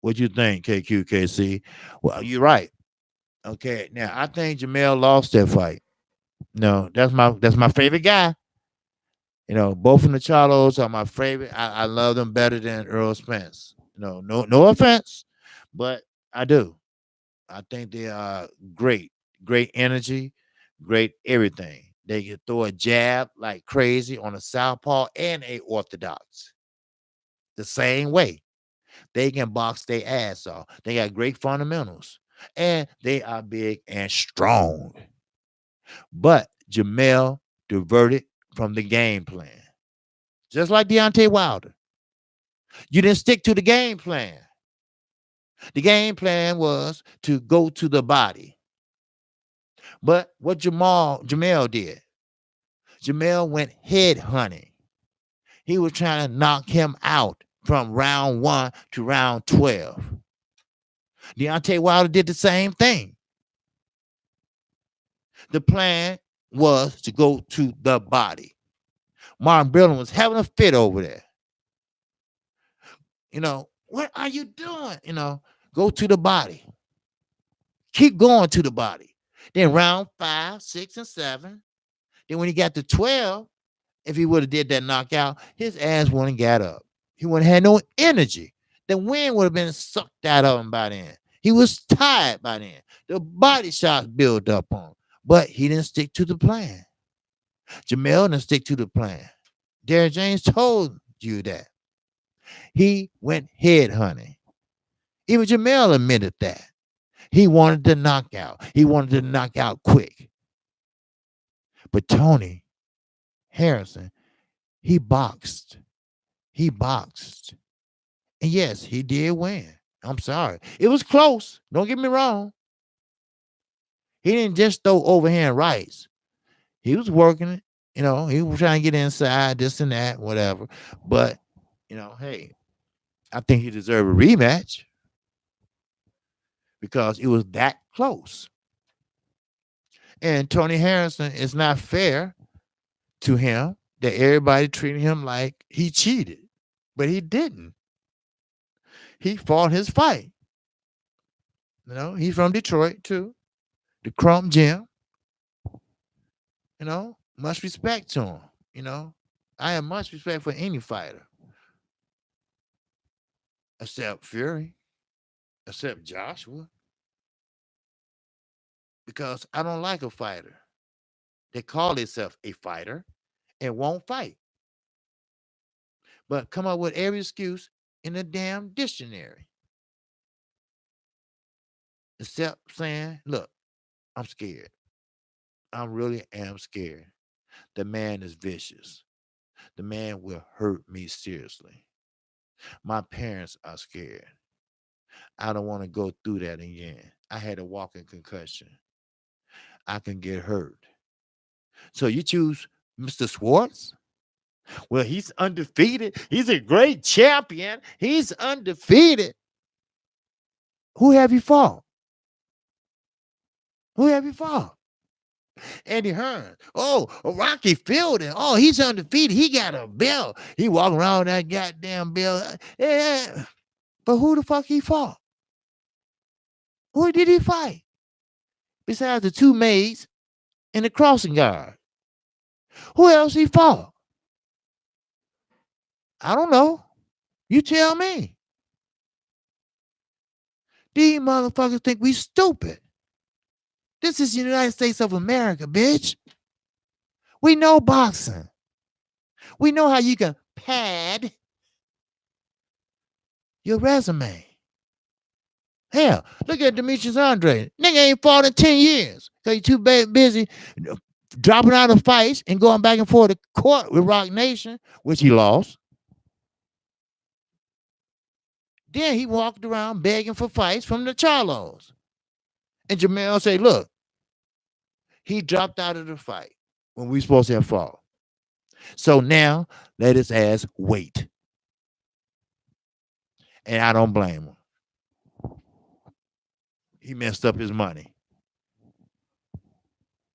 What you think, KQKC? Well, you're right. Okay, now I think Jamel lost that fight. No, that's my favorite guy. Both of the Charlos are my favorite. I love them better than Earl Spence. No offense, but I do. I think they are great energy, great everything. They can throw a jab like crazy on a southpaw and a orthodox. The same way. They can box their ass off. They got great fundamentals. And they are big and strong. But Jamel diverted from the game plan. Just like Deontay Wilder. You didn't stick to the game plan. The game plan was to go to the body. But what Jamel did, Jamel went head hunting. He was trying to knock him out from round 1 to round 12. Deontay Wilder did the same thing. The plan was to go to the body. Martin Brillen was having a fit over there. What are you doing? Go to the body. Keep going to the body. Then round 5, 6, and 7. Then when he got to 12, if he would have did that knockout, his ass wouldn't have got up. He wouldn't have had no energy. The wind would have been sucked out of him by then. He was tired by then. The body shots built up on him. But he didn't stick to the plan. Jamel didn't stick to the plan. Derrick James told you that. He went head hunting. Even Jamel admitted that. He wanted to knock out. He wanted to knock out quick. But Tony Harrison, he boxed. He boxed. And yes, he did win. I'm sorry. It was close. Don't get me wrong. He didn't just throw overhand rights. He was working it. He was trying to get inside, this and that, whatever. But, hey, I think he deserved a rematch because it was that close. And Tony Harrison, it's not fair to him that everybody treated him like he cheated. But he didn't. He fought his fight. He's from Detroit too. The Chrome Gym. Much respect to him. I have much respect for any fighter. Except Fury. Except Joshua. Because I don't like a fighter. They call themselves a fighter and won't fight. But come up with every excuse in the damn dictionary. Except saying, look, I'm scared. I really am scared. The man is vicious. The man will hurt me seriously. My parents are scared. I don't want to go through that again. I had a walking concussion. I can get hurt. So you choose Mr. Schwartz? Well, he's undefeated. He's a great champion. He's undefeated. Who have you fought? Who have you fought? Eddie Hearn. Oh, Rocky Fielding. Oh, he's undefeated. He got a belt. He walking around with that goddamn belt. Yeah. But who the fuck he fought? Who did he fight? Besides the two maids and the crossing guard. Who else he fought? I don't know. You tell me. These motherfuckers think we stupid. This is the United States of America, bitch. We know boxing. We know how you can pad your resume. Hell, look at Demetrius Andre. Nigga ain't fought in 10 years because he too busy dropping out of fights and going back and forth to court with Rock Nation, which he lost. Then he walked around begging for fights from the Charlos. And Jamel said, look, he dropped out of the fight when we supposed to have fought. So now let his ass wait. And I don't blame him. He messed up his money.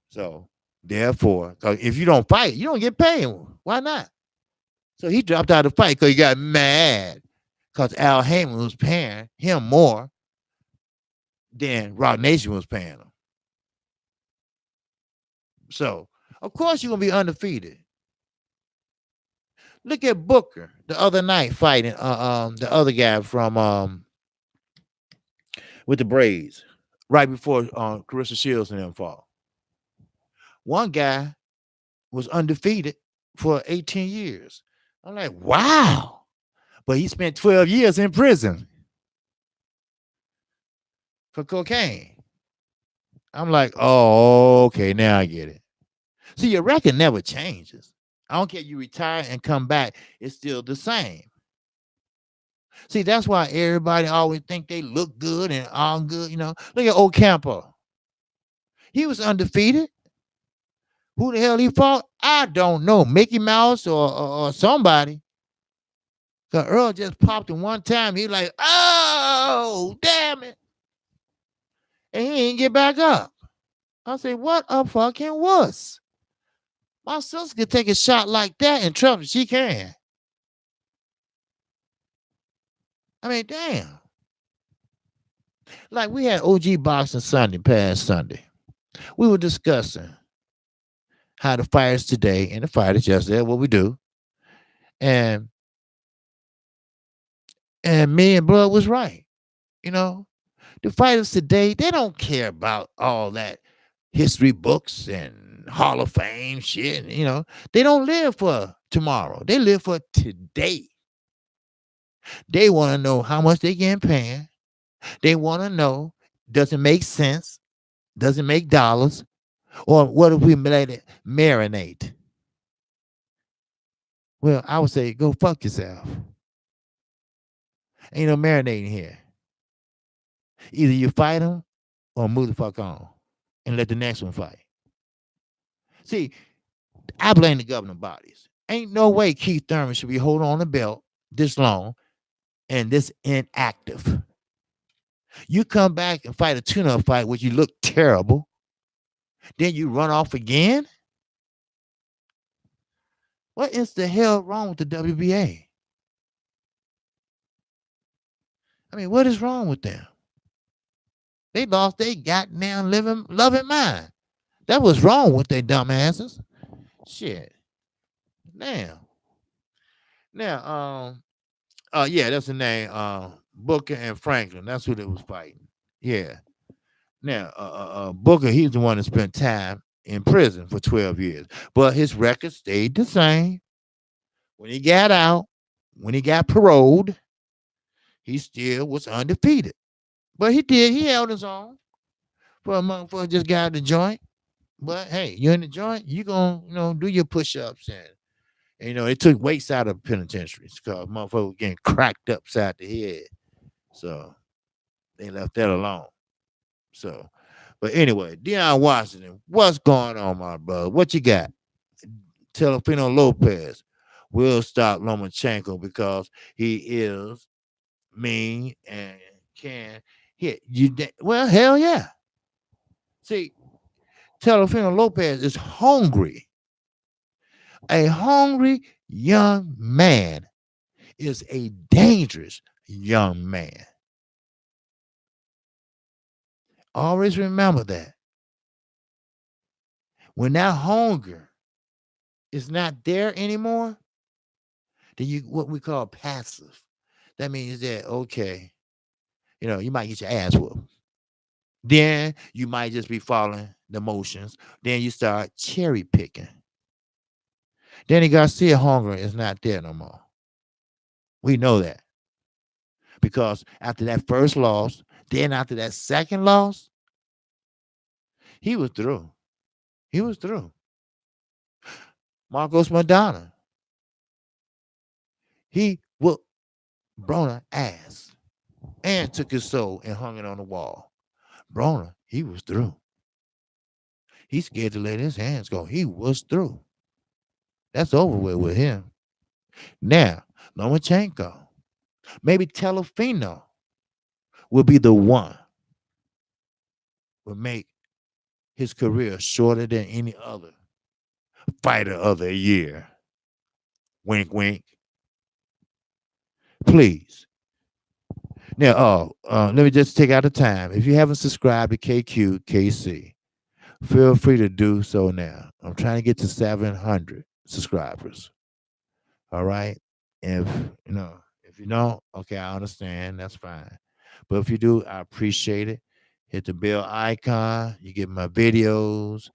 So therefore, if you don't fight, you don't get paid. Why not? So he dropped out of the fight because he got mad because Al Heyman was paying him more than Rock Nation was paying him. So, of course, you're going to be undefeated. Look at Booker the other night fighting the other guy from with the braids right before Carissa Shields and them fought. One guy was undefeated for 18 years. I'm like, wow. But he spent 12 years in prison for cocaine. I'm like, oh, okay, now I get it. See, your record never changes. I don't care if you retire and come back, it's still the same. See, that's why everybody always think they look good and all good, Look at Ocampo. He was undefeated. Who the hell he fought? I don't know. Mickey Mouse or somebody. Because Earl just popped him one time. He like, oh, damn it. And he didn't get back up. I said, what a fucking wuss. My sister could take a shot like that and trust me, she can. I mean, damn. Like we had OG Boxing Sunday, past Sunday. We were discussing how the fighters today and the fighters yesterday, what we do. And me and Blood was right. The fighters today, they don't care about all that history books and Hall of Fame shit. They don't live for tomorrow. They live for today. They want to know how much they getting paid. They want to know, Doesn't make sense. Doesn't make dollars. Or what if we let it marinate? Well, I would say go fuck yourself. Ain't no marinating here. Either you fight them or move the fuck on and let the next one fight. See, I blame the governing bodies. Ain't no way Keith Thurman should be holding on the belt this long and this inactive. You come back and fight a tune-up fight, which you look terrible. Then you run off again. What is the hell wrong with the WBA? I mean, what is wrong with them? They lost their goddamn loving mind. That was wrong with their dumbasses. Shit. Damn. Now, yeah, that's the name. Booker and Franklin. That's who they was fighting. Yeah. Now, Booker, he's the one that spent time in prison for 12 years, but his record stayed the same. When he got out, when he got paroled, he still was undefeated. But he held his own for a motherfucker just got out the joint. But hey, you're in the joint, you gonna, do your push-ups and it took weights out of penitentiaries because motherfucker was getting cracked upside the head. So they left that alone. So, but anyway, Deion Washington, what's going on, my brother? What you got? Telefino Lopez will stop Lomachenko because he is mean and can hit you. Well, hell yeah. See, Telefino Lopez is hungry. A hungry young man is a dangerous young man. Always remember that. When that hunger is not there anymore, then you what we call passive. That means that okay, you might get your ass whooped. Then you might just be following the motions. Then you start cherry picking. Danny Garcia hunger is not there no more. We know that. Because after that first loss, then after that second loss, he was through. He was through. Marcos Madonna, he whooped Broner ass and took his soul and hung it on the wall. Broner, he was through. He's scared to let his hands go. He was through. That's over with him. Now, Lomachenko, maybe Telefino will be the one will make his career shorter than any other fighter of the year. Wink, wink. Please. Now, let me just take out the time. If you haven't subscribed to KQKC, feel free to do so now. I'm trying to get to 700 subscribers. All right. If if you don't, okay, I understand. That's fine. But if you do, I appreciate it. Hit the bell icon. You get my videos,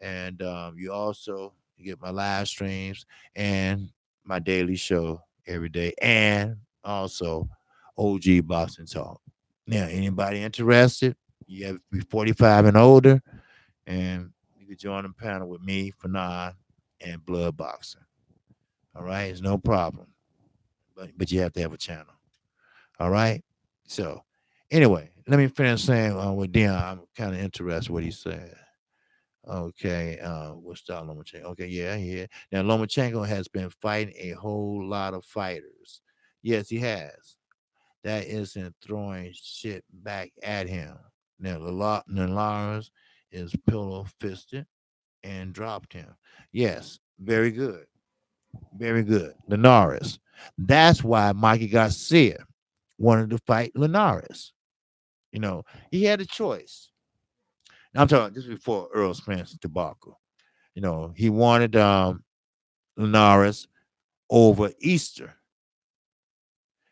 and you get my live streams and my daily show every day, and also OG Boxing Talk. Now, anybody interested? You have to be 45 and older, and you can join the panel with me, Fanon, and Blood Boxing. All right, it's no problem, but you have to have a channel. All right. So, anyway, let me finish saying with Dion. I'm kind of interested what he said. Okay, what's that Lomachenko? Okay, yeah. Now Lomachenko has been fighting a whole lot of fighters. Yes, he has. That isn't throwing shit back at him. Now Linares is pillow fisted and dropped him. Yes, very good. Very good. Linares. That's why Mikey Garcia wanted to fight Linares. He had a choice. Now, I'm talking this before Earl Spence debacle. He wanted Linares over Easter.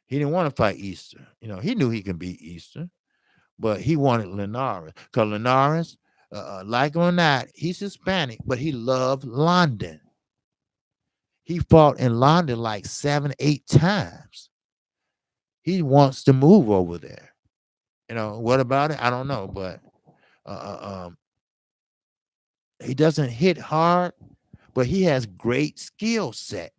He didn't want to fight Easter. He knew he could beat Easter, but he wanted Linares because Linares, like him or not, he's Hispanic, but he loved London. He fought in London like 7, 8 times. He wants to move over there. What about it? I don't know, but uh, he doesn't hit hard, but he has great skill set.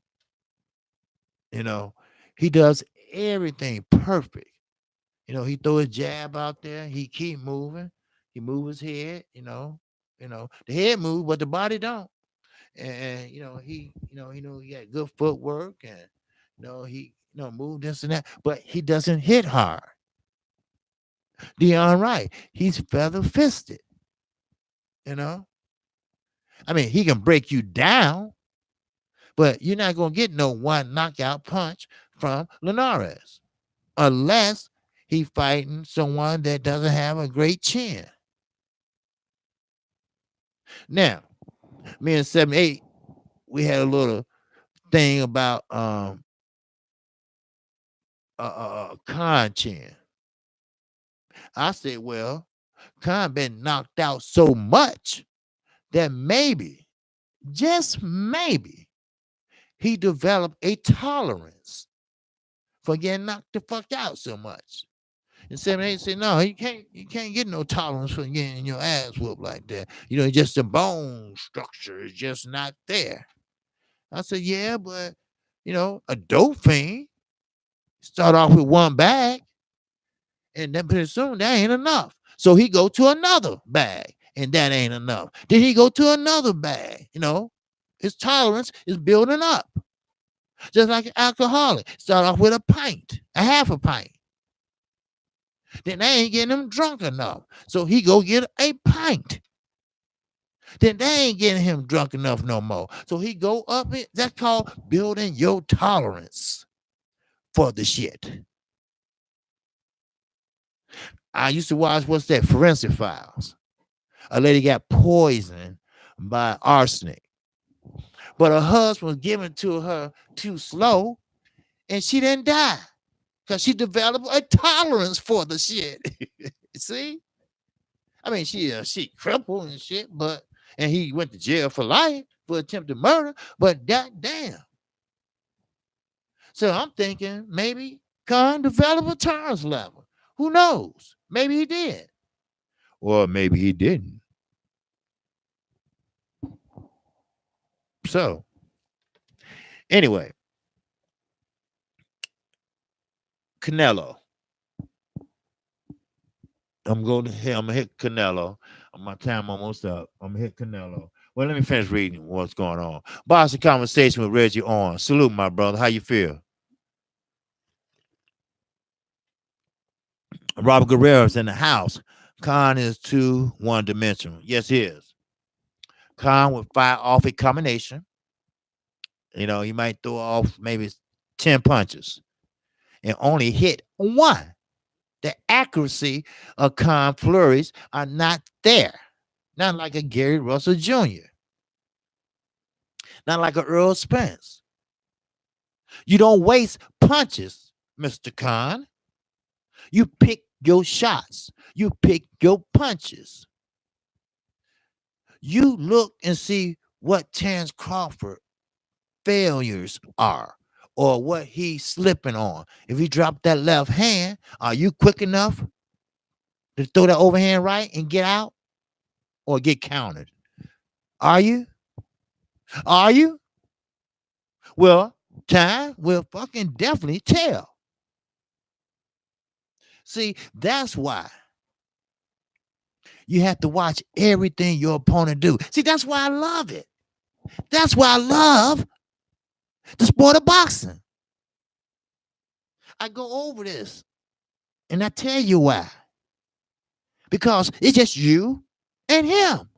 You know, he does everything perfect. He throw his jab out there. He keep moving. He move his head. The head move, but the body don't. And he got good footwork, and he move this and that, but he doesn't hit hard. Dion Wright, he's feather fisted. You know, I mean, he can break you down, but you're not gonna get no one knockout punch from Linares unless he fighting someone that doesn't have a great chin. Now, me and 78, we had a little thing about Khan chin. I said, well, Khan been knocked out so much that maybe, just maybe, he developed a tolerance for getting knocked the fuck out so much. And 78 said, no, you can't get no tolerance for getting your ass whooped like that. Just the bone structure is just not there. I said, yeah, but a dope fiend start off with one bag, and then pretty soon that ain't enough. So he go to another bag, and that ain't enough. Then he go to another bag. His tolerance is building up. Just like an alcoholic. Start off with a pint, a half a pint. Then they ain't getting him drunk enough. So he go get a pint. Then they ain't getting him drunk enough no more. So he go up. That's called building your tolerance for the shit. I used to watch, what's that, Forensic Files. A lady got poisoned by arsenic, but her husband was giving to her too slow, and she didn't die because she developed a tolerance for the shit. See? I mean, she crippled and shit, and he went to jail for life for attempted murder, but goddamn. So I'm thinking maybe Khan developed a tolerance level. Who knows? Maybe he did. Or maybe he didn't. So, anyway, Canelo. I'm gonna hit Canelo. My time almost up. I'm gonna hit Canelo. Well, let me finish reading what's going on. Boxing conversation with Reggie on. Salute, my brother. How you feel? Robert Guerrero's in the house. Khan is too one-dimensional. Yes, he is. Khan would fire off a combination. He might throw off maybe 10 punches and only hit one. The accuracy of Khan flurries are not there. Not like a Gary Russell Jr. Not like a Earl Spence. You don't waste punches, Mr. Khan. You pick your shots. You pick your punches. You look and see what Terence Crawford failures are or what he's slipping on. If he dropped that left hand, are you quick enough to throw that overhand right and get out or get countered? Are you? Are you? Well, time will fucking definitely tell. See, that's why you have to watch everything your opponent do. See, that's why I love it. That's why I love the sport of boxing. I go over this and I tell you why. Because it's just you and him.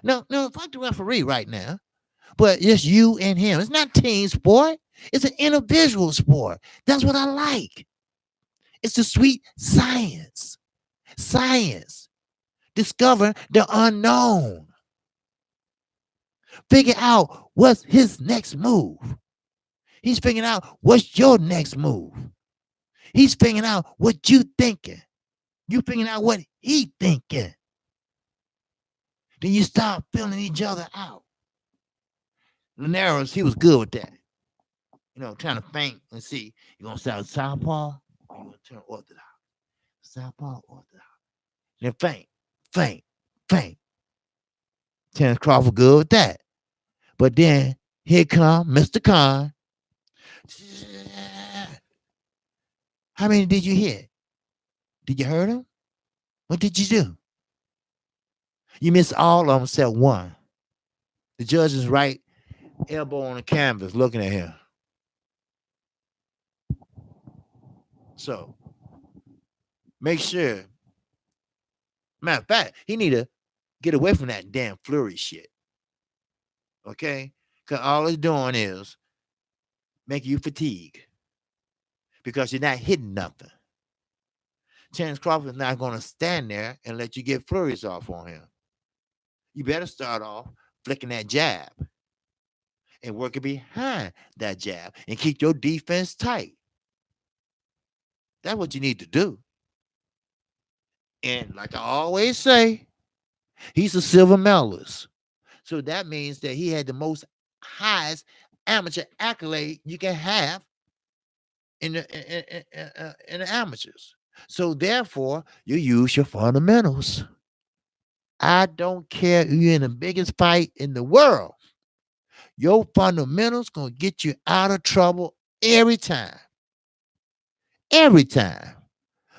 No, fuck the referee right now. But it's you and him. It's not team sport. It's an individual sport. That's what I like. It's the sweet science. Science. Discover the unknown. Figure out what's his next move. He's figuring out what's your next move. He's figuring out what you thinking. You figuring out what he thinking. Then you start filling each other out. Linares, he was good with that. Trying to feint and see. You gonna start southpaw or you gonna turn orthodox? Southpaw orthodox. Then faint, faint, faint. Terrence Crawford good with that. But then here come Mr. Khan. How many did you hit? Did you hurt him? What did you do? You missed all of them except one. The judge is right elbow on the canvas looking at him. So make sure. Matter of fact, he need to get away from that damn flurry shit. Okay? Because all it's doing is making you fatigue. Because you're not hitting nothing. Terrence Crawford is not going to stand there and let you get flurries off on him. You better start off flicking that jab and working behind that jab and keep your defense tight. That's what you need to do. And like I always say, he's a silver medalist. So that means that he had the most highest amateur accolade you can have in the amateurs. So therefore, you use your fundamentals. I don't care if you're in the biggest fight in the world. Your fundamentals gonna get you out of trouble every time. Every time.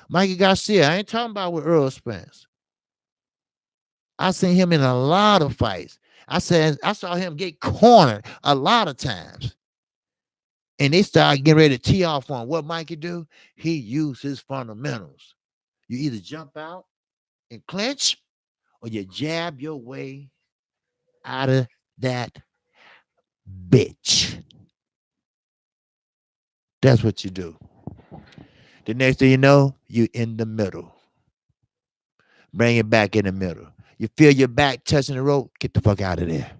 Mikey Garcia, I ain't talking about with Earl Spence. I seen him in a lot of fights. I saw him get cornered a lot of times. And they started getting ready to tee off on what Mikey do. He used his fundamentals. You either jump out and clinch, or you jab your way out of that bitch. That's what you do. The next thing you know, you in the middle. Bring it back in the middle. You feel your back touching the rope, get the fuck out of there.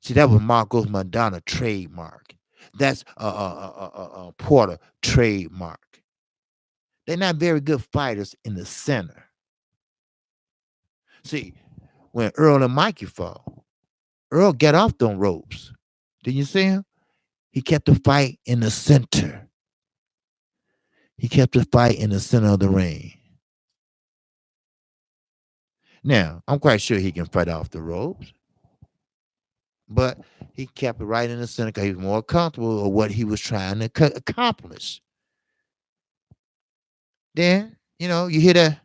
See, that was Marcos Madonna trademark. That's Porter trademark. They're not very good fighters in the center. See, when Earl and Mikey fought, Earl got off them ropes. Did you see him? He kept the fight in the center. He kept the fight in the center of the ring. Now, I'm quite sure he can fight off the ropes, but he kept it right in the center because he was more comfortable with what he was trying to accomplish. Then, you hit a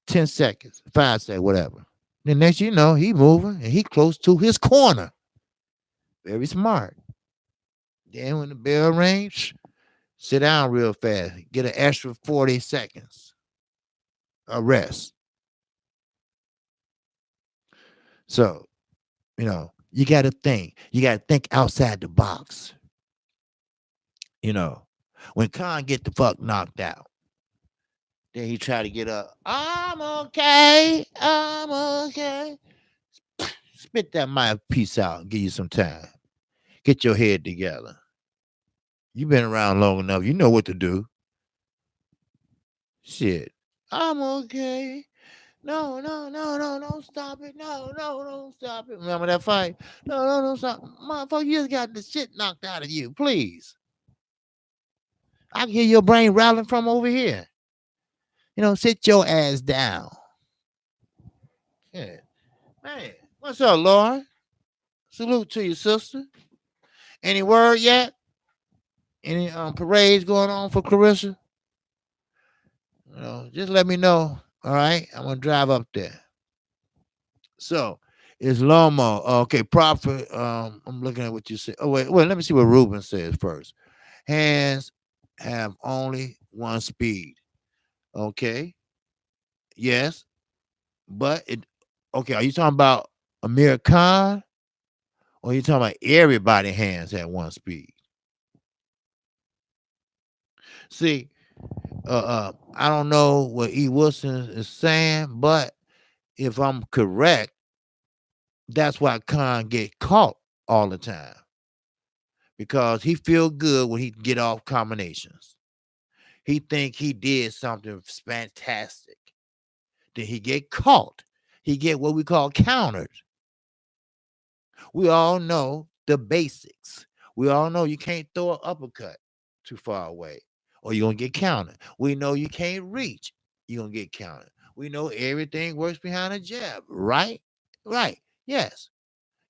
10 seconds, 5 seconds, whatever. Then next you know, he moving and he close to his corner. Very smart. Then when the bell rings, sit down real fast. Get an extra 40 seconds. A rest. So, you got to think. You got to think outside the box. When Khan get the fuck knocked out, then he try to get up. I'm okay. I'm okay. Spit that mouthpiece out and give you some time. Get your head together. You've been around long enough. You know what to do. Shit. I'm okay. No, don't stop it. No, don't stop it. Remember that fight? No, don't stop. Motherfucker, you just got the shit knocked out of you. Please. I can hear your brain rattling from over here. Sit your ass down. Yeah. Man, what's up, Lauren? Salute to you, sister. Any word yet? Any parades going on for Clarissa? Just let me know. All right, I'm gonna drive up there. So it's Loma. Okay, Prophet. I'm looking at what you said. Oh wait, let me see what Ruben says first. Hands have only one speed. Okay. Yes, but it. Okay, are you talking about Amir Khan, or are you talking about everybody hands at one speed? See, I don't know what E. Wilson is saying, but if I'm correct, that's why Khan get caught all the time. Because he feel good when he get off combinations. He think he did something fantastic. Then he get caught. He get what we call countered. We all know the basics. We all know you can't throw an uppercut. too far away, or you're gonna get counted. We know you can't reach, you're gonna get counted. We know everything works behind a jab, right? Right. Yes.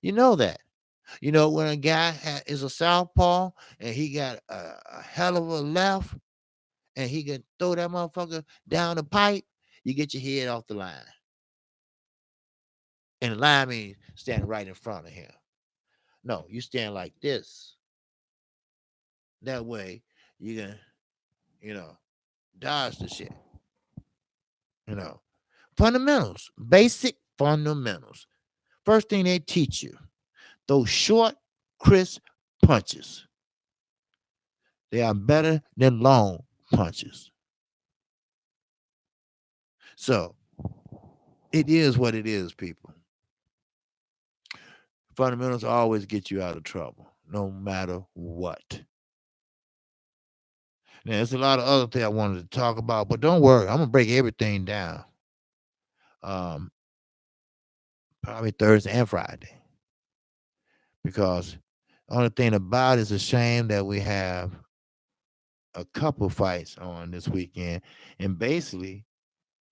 You know that. You know when a guy is a southpaw and he got a hell of a left and he can throw that motherfucker down the pipe, you get your head off the line. And the line means standing right in front of him. No, you stand like this. That way you can, you know, dodge the shit. You know, fundamentals, basic fundamentals. First thing they teach you, those short, crisp punches. They are better than long punches. So it is what it is, people. Fundamentals always get you out of trouble, no matter what. Now, there's a lot of other things I wanted to talk about, but don't worry, I'm gonna break everything down. Um, Probably Thursday and Friday, because the only thing about it is a shame that we have a couple fights on this weekend, and basically,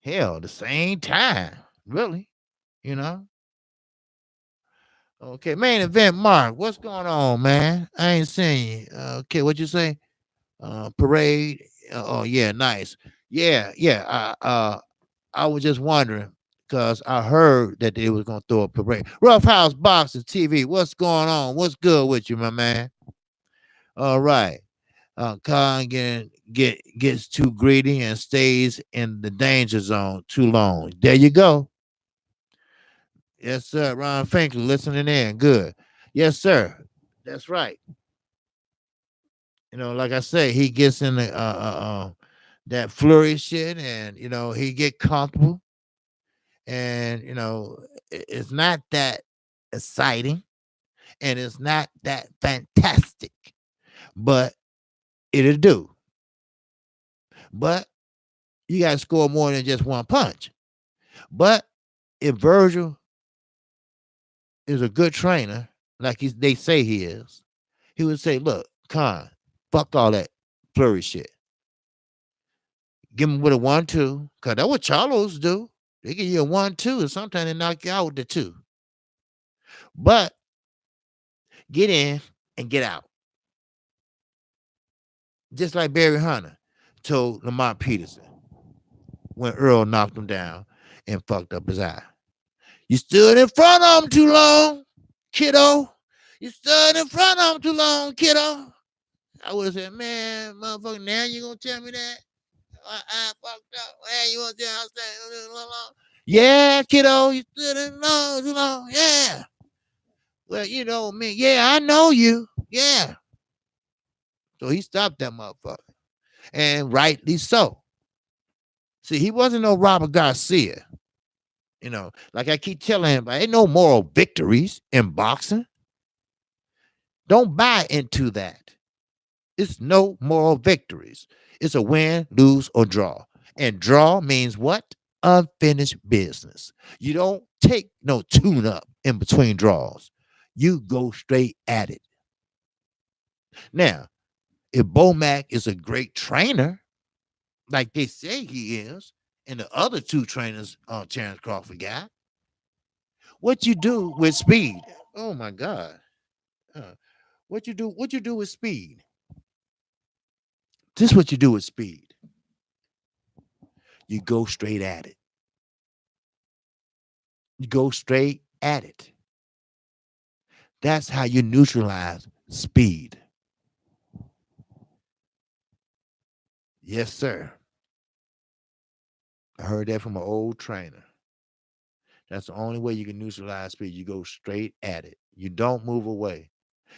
hell, the same time, really, you know. Okay, main event, Mark. What's going on, man? I ain't seen you. Okay, what you say? Parade. Oh yeah, nice. Yeah, yeah. I was just wondering because I heard that they was gonna throw a parade. Rough House Boxing TV. What's going on? What's good with you, my man? All right. Khan gets too greedy and stays in the danger zone too long. There you go. Yes, sir. Ron Finkley listening in. Good. Yes, sir. That's right. Like I say, he gets in the that flurry shit, and he get comfortable, and it's not that exciting, and it's not that fantastic, but it'll do. But you got to score more than just one punch. But if Virgil is a good trainer, like they say he is, he would say, "Look, Khan, fuck all that flurry shit. Give him with a 1-2, cause that's what Charlos do. They give you a 1-2, and sometimes they knock you out with the two. But get in and get out, just like Barry Hunter told Lamont Peterson when Earl knocked him down and fucked up his eye. You stood in front of him too long, kiddo. You stood in front of him too long, kiddo. I would have said, man, motherfucker, now you gonna tell me that? I fucked up. Hey, you want to tell me I stayed? Yeah, kiddo, you stood in long too long. Yeah. Well, you know me. Yeah, I know you. Yeah. So he stopped that motherfucker. And rightly so. See, he wasn't no Robert Garcia. Like I keep telling him, ain't no moral victories in boxing. Don't buy into that. It's no moral victories. It's a win, lose, or draw. And draw means what? Unfinished business. You don't take no tune up in between draws. You go straight at it. Now, if Bomac is a great trainer, like they say he is, and the other two trainers Terrence Crawford got, what you do with speed? Oh my God. Uh, what you do with speed? This is what you do with speed. You go straight at it. You go straight at it. That's how you neutralize speed. Yes, sir. I heard that from an old trainer. That's the only way you can neutralize speed. You go straight at it. You don't move away.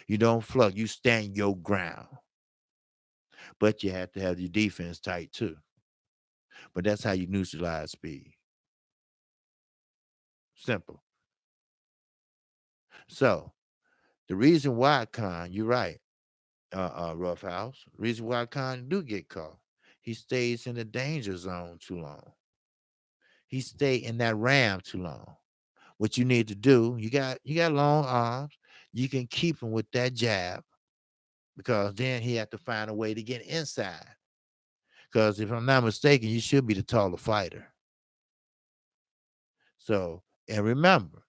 You don't flug. You stand your ground. But you have to have your defense tight too. But that's how you neutralize speed. Simple. So the reason why Khan, you're right, Rough House. Reason why Khan do get caught. He stays in the danger zone too long. He stay in that ram too long. What you need to do, you got long arms. You can keep him with that jab. because then he had to find a way to get inside. Because if I'm not mistaken, you should be the taller fighter. So, and remember,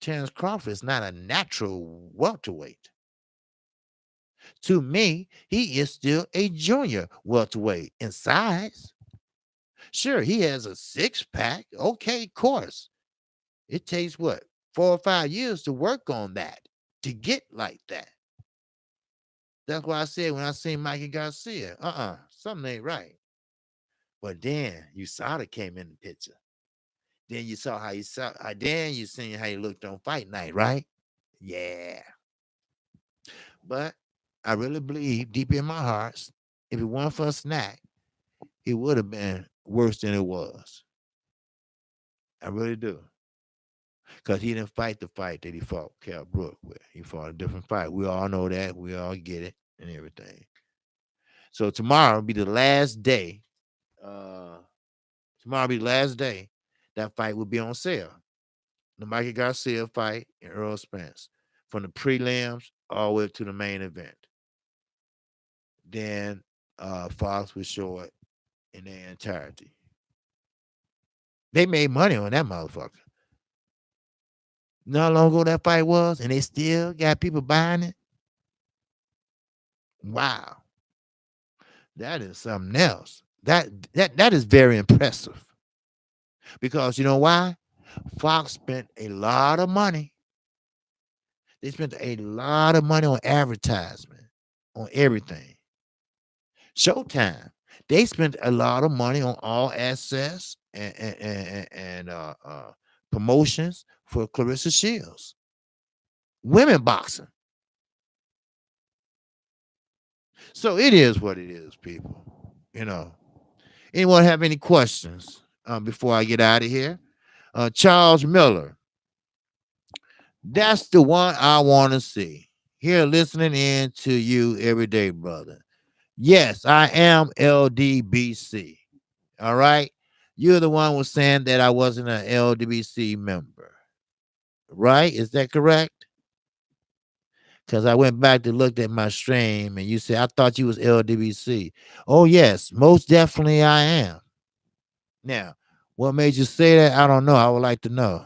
Terrence Crawford is not a natural welterweight. To me, he is still a junior welterweight in size. Sure, he has a six pack. Okay, of course. It takes what, 4 or 5 years to work on that to get like that. That's why I said when I seen Mikey Garcia, something ain't right. But then USADA came in the picture. Then you saw how you saw. Then you seen how he looked on fight night, right? Yeah. But I really believe deep in my heart, if it weren't for a snack, it would have been worse than it was. I really do. Because he didn't fight the fight that he fought Cal Brook with. He fought a different fight. We all know that. We all get it and everything. So tomorrow will be the last day. Uh, Tomorrow will be the last day that fight will be on sale. The Mikey Garcia fight and Earl Spence. From the prelims all the way to the main event. Then Fox will show it in their entirety. They made money on that motherfucker. Not long ago that fight was, and they still got people buying it. Wow, that is something else. That is very impressive. Because you know why? Fox spent a lot of money. They spent a lot of money on advertisement, on everything. Showtime, they spent a lot of money on all access and promotions for Clarissa Shields. Women boxing. So it is what it is, people. You know. Anyone have any questions before I get out of here? Charles Miller. That's the one I want to see. Here, listening in to you every day, brother. Yes, I am LDBC. All right. You're the one who was saying that I wasn't an LDBC member. Right? Is that correct? Because I went back to look at my stream and you said, I thought you was LDBC. Oh, yes, most definitely I am. Now, what made you say that? I don't know. I would like to know.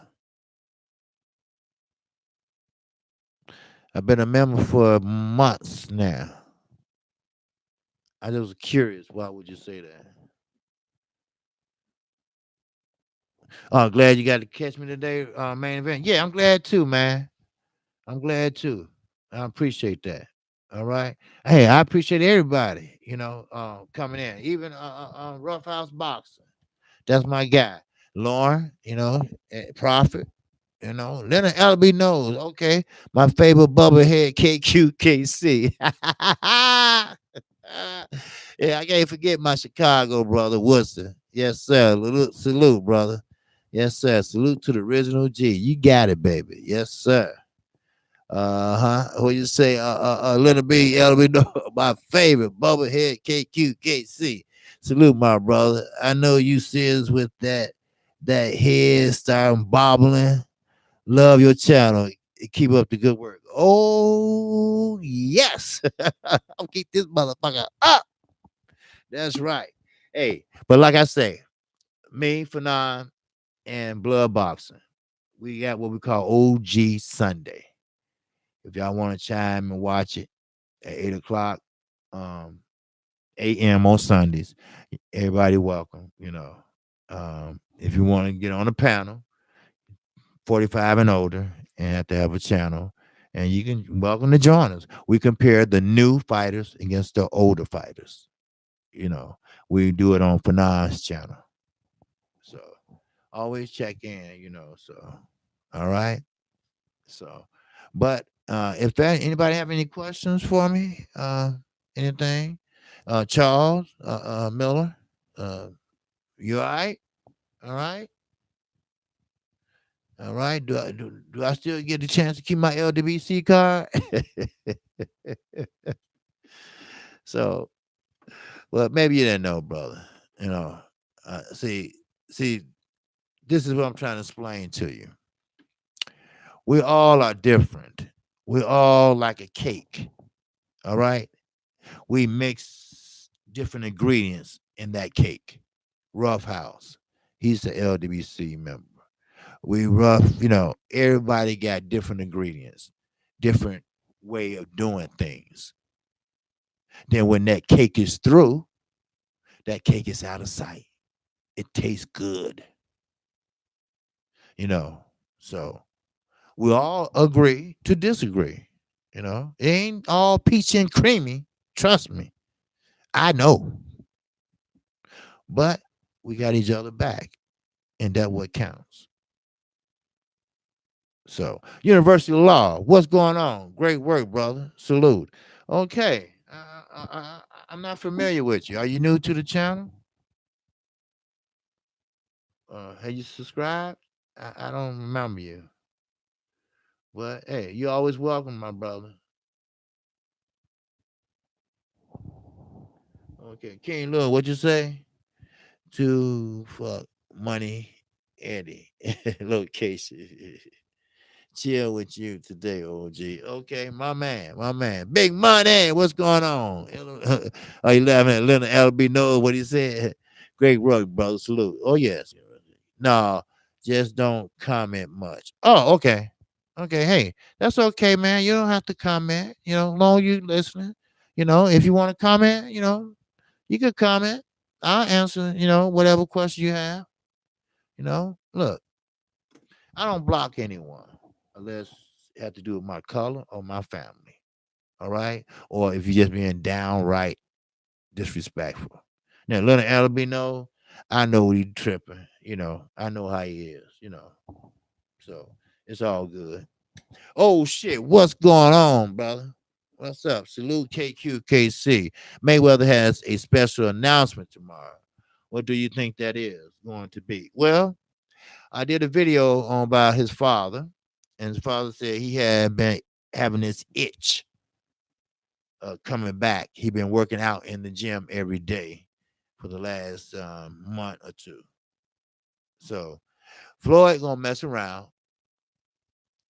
I've been a member for months now. I just was curious. Why would you say that? Oh, glad you got to catch me today, main event. Yeah, I'm glad too, man. I'm glad too. I appreciate that. All right. Hey, I appreciate everybody, coming in. Even Rough House Boxing. That's my guy. Lauren, Prophet, Leonard LB knows. Okay. My favorite bubblehead KQKC. Yeah, I can't forget my Chicago brother, Worcester. Yes, sir. Salute, brother. Yes, sir. Salute to the original G. You got it, baby. Yes, sir. What you say? Little B, LB, my favorite bubblehead KQKC. Salute, my brother. I know you serious with that head starting bobbling. Love your channel. Keep up the good work. Oh yes, I'll keep this motherfucker up. That's right. Hey, but like I say, me, Fanon, and Blood Boxing, we got what we call OG Sunday. If y'all want to chime and watch it at 8 o'clock a.m. on Sundays, everybody welcome. If you want to get on a panel, 45 and older, and have to have a channel, and you can welcome to join us. We compare the new fighters against the older fighters. We do it on Fanon's channel. So always check in, So all right. So, but if anybody have any questions for me, anything, Charles Miller, you all right? All right. All right. Do I still get the chance to keep my LDBC card? So, well, maybe you didn't know, brother. See, this is what I'm trying to explain to you. We all are different. We're all like a cake. All right. We mix different ingredients in that cake. Rough House. He's the LWC member. We rough, everybody got different ingredients, different way of doing things. Then when that cake is through, that cake is out of sight. It tastes good, you know. So we all agree to disagree. It ain't all peachy and creamy. Trust me. I know. But we got each other back. And that what counts. So, University of Law, what's going on? Great work, brother. Salute. Okay. I'm not familiar with you. Are you new to the channel? Have you subscribed? I don't remember you. But hey, you're always welcome, my brother. Okay, King Lou, what you say? To fuck money, Eddie. Location. Chill with you today, OG. Okay, my man. Big money. What's going on? Are you laughing at Little LB knows what he said? Great work, brother. Salute. Oh, yes. No, just don't comment much. Oh, okay. Okay, hey, that's okay, man. You don't have to comment, as long as you listening. If you want to comment, you could comment. I'll answer, whatever question you have. Look, I don't block anyone unless it have to do with my color or my family. All right. Or if you're just being downright disrespectful. Now, little Albino, I know what he's tripping. I know how he is. So it's all good. Oh shit, what's going on, brother? What's up? Salute KQKC. Mayweather has a special announcement tomorrow. What do you think that is going to be? Well, I did a video on about his father, and his father said he had been having this itch coming back. He been working out in the gym every day for the last month or two. So Floyd gonna mess around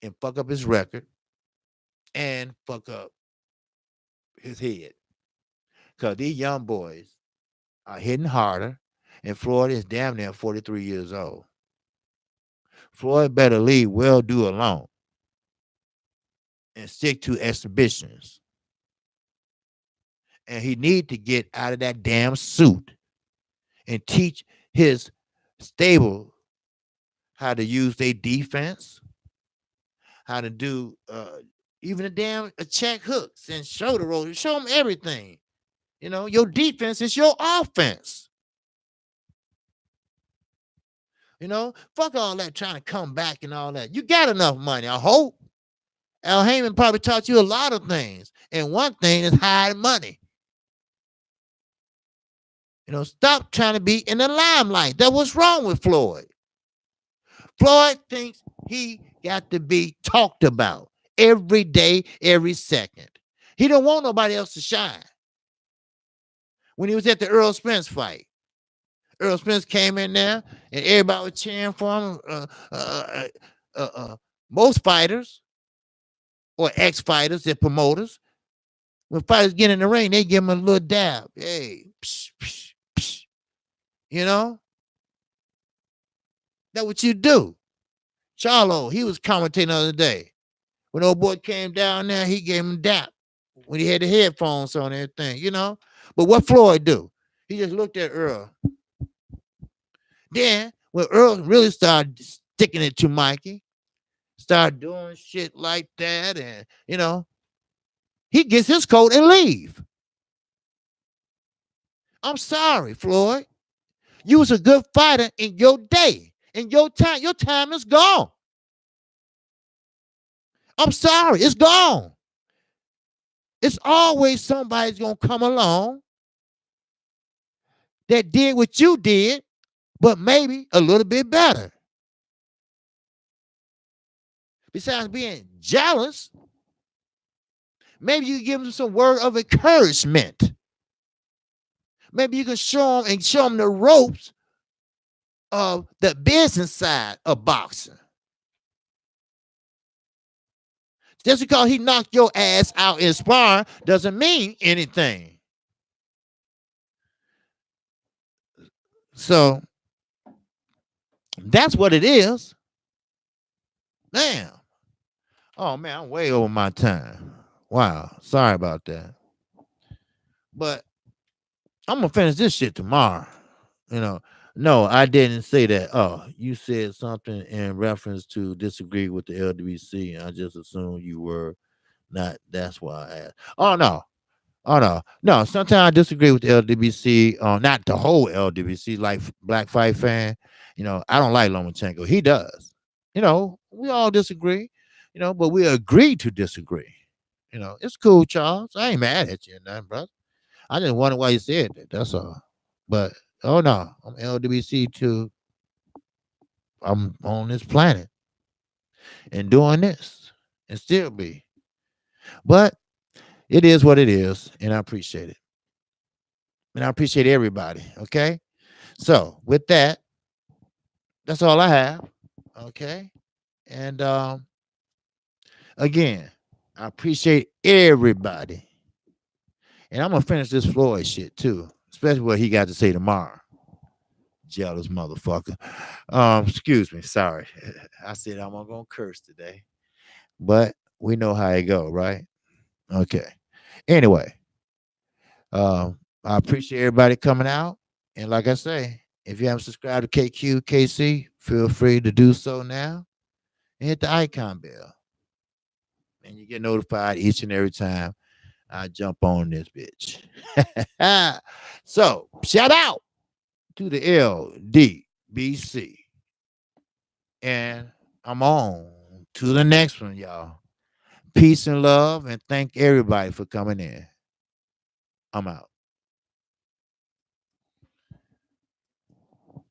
and fuck up his record and fuck up his head, cause these young boys are hitting harder, and Floyd is damn near 43 years old. Floyd better leave well do alone and stick to exhibitions. And he need to get out of that damn suit and teach his stable how to use their defense, how to do even a damn check hooks and shoulder rolls. Show them everything. Your defense is your offense. Fuck all that trying to come back and all that. You got enough money, I hope. Al Heyman probably taught you a lot of things. And one thing is hiding money. Stop trying to be in the limelight. That's what's wrong with Floyd. Floyd thinks he got to be talked about every day, every second. He don't want nobody else to shine. When he was at the Earl Spence fight, Earl Spence came in there and everybody was cheering for him. Most fighters or ex-fighters, they're promoters. When fighters get in the ring, they give him a little dab. Hey, psh, psh, psh. That's what you do. Charlo, he was commentating the other day. When old boy came down there, he gave him a dap when he had the headphones on and everything, But what Floyd do? He just looked at Earl. Then, when Earl really started sticking it to Mikey, started doing shit like that, and, he gets his coat and leave. I'm sorry, Floyd. You was a good fighter in your day. In your time. Your time is gone. I'm sorry. It's gone. It's always somebody's going to come along that did what you did, but maybe a little bit better. Besides being jealous, maybe you give them some word of encouragement. Maybe you can show them the ropes of the business side of boxing. Just because he knocked your ass out in sparring doesn't mean anything. So that's what it is. Damn. Oh man, I'm way over my time. Wow. Sorry about that. But I'm gonna finish this shit tomorrow. You know, no, I didn't say that. Oh, you said something in reference to disagree with the LWC, and I just assumed you were not. That's why I asked. Oh no, oh no, no. Sometimes I disagree with the LWC. Not the whole LWC, like Black Fight Fan. I don't like Lomachenko. He does. We all disagree. But we agree to disagree. It's cool, Charles. I ain't mad at you, or nothing, brother. I just wonder why you said that. That's all. But oh no, I'm LWC too. I'm on this planet and doing this and still be. But it is what it is, and I appreciate it. And I appreciate everybody. Okay. So with that, that's all I have. Okay. And again, I appreciate everybody. And I'm gonna finish this Floyd shit too, especially what he got to say tomorrow. Jealous motherfucker. Excuse me, sorry. I said I'm not gonna curse today. But we know how it go, right? Okay. Anyway, I appreciate everybody coming out. And like I say, if you haven't subscribed to KQKC, feel free to do so now and hit the icon bell. And you get notified each and every time I jump on this bitch. So shout out to the LDBC. And I'm on to the next one, y'all. Peace and love, and thank everybody for coming in. I'm out.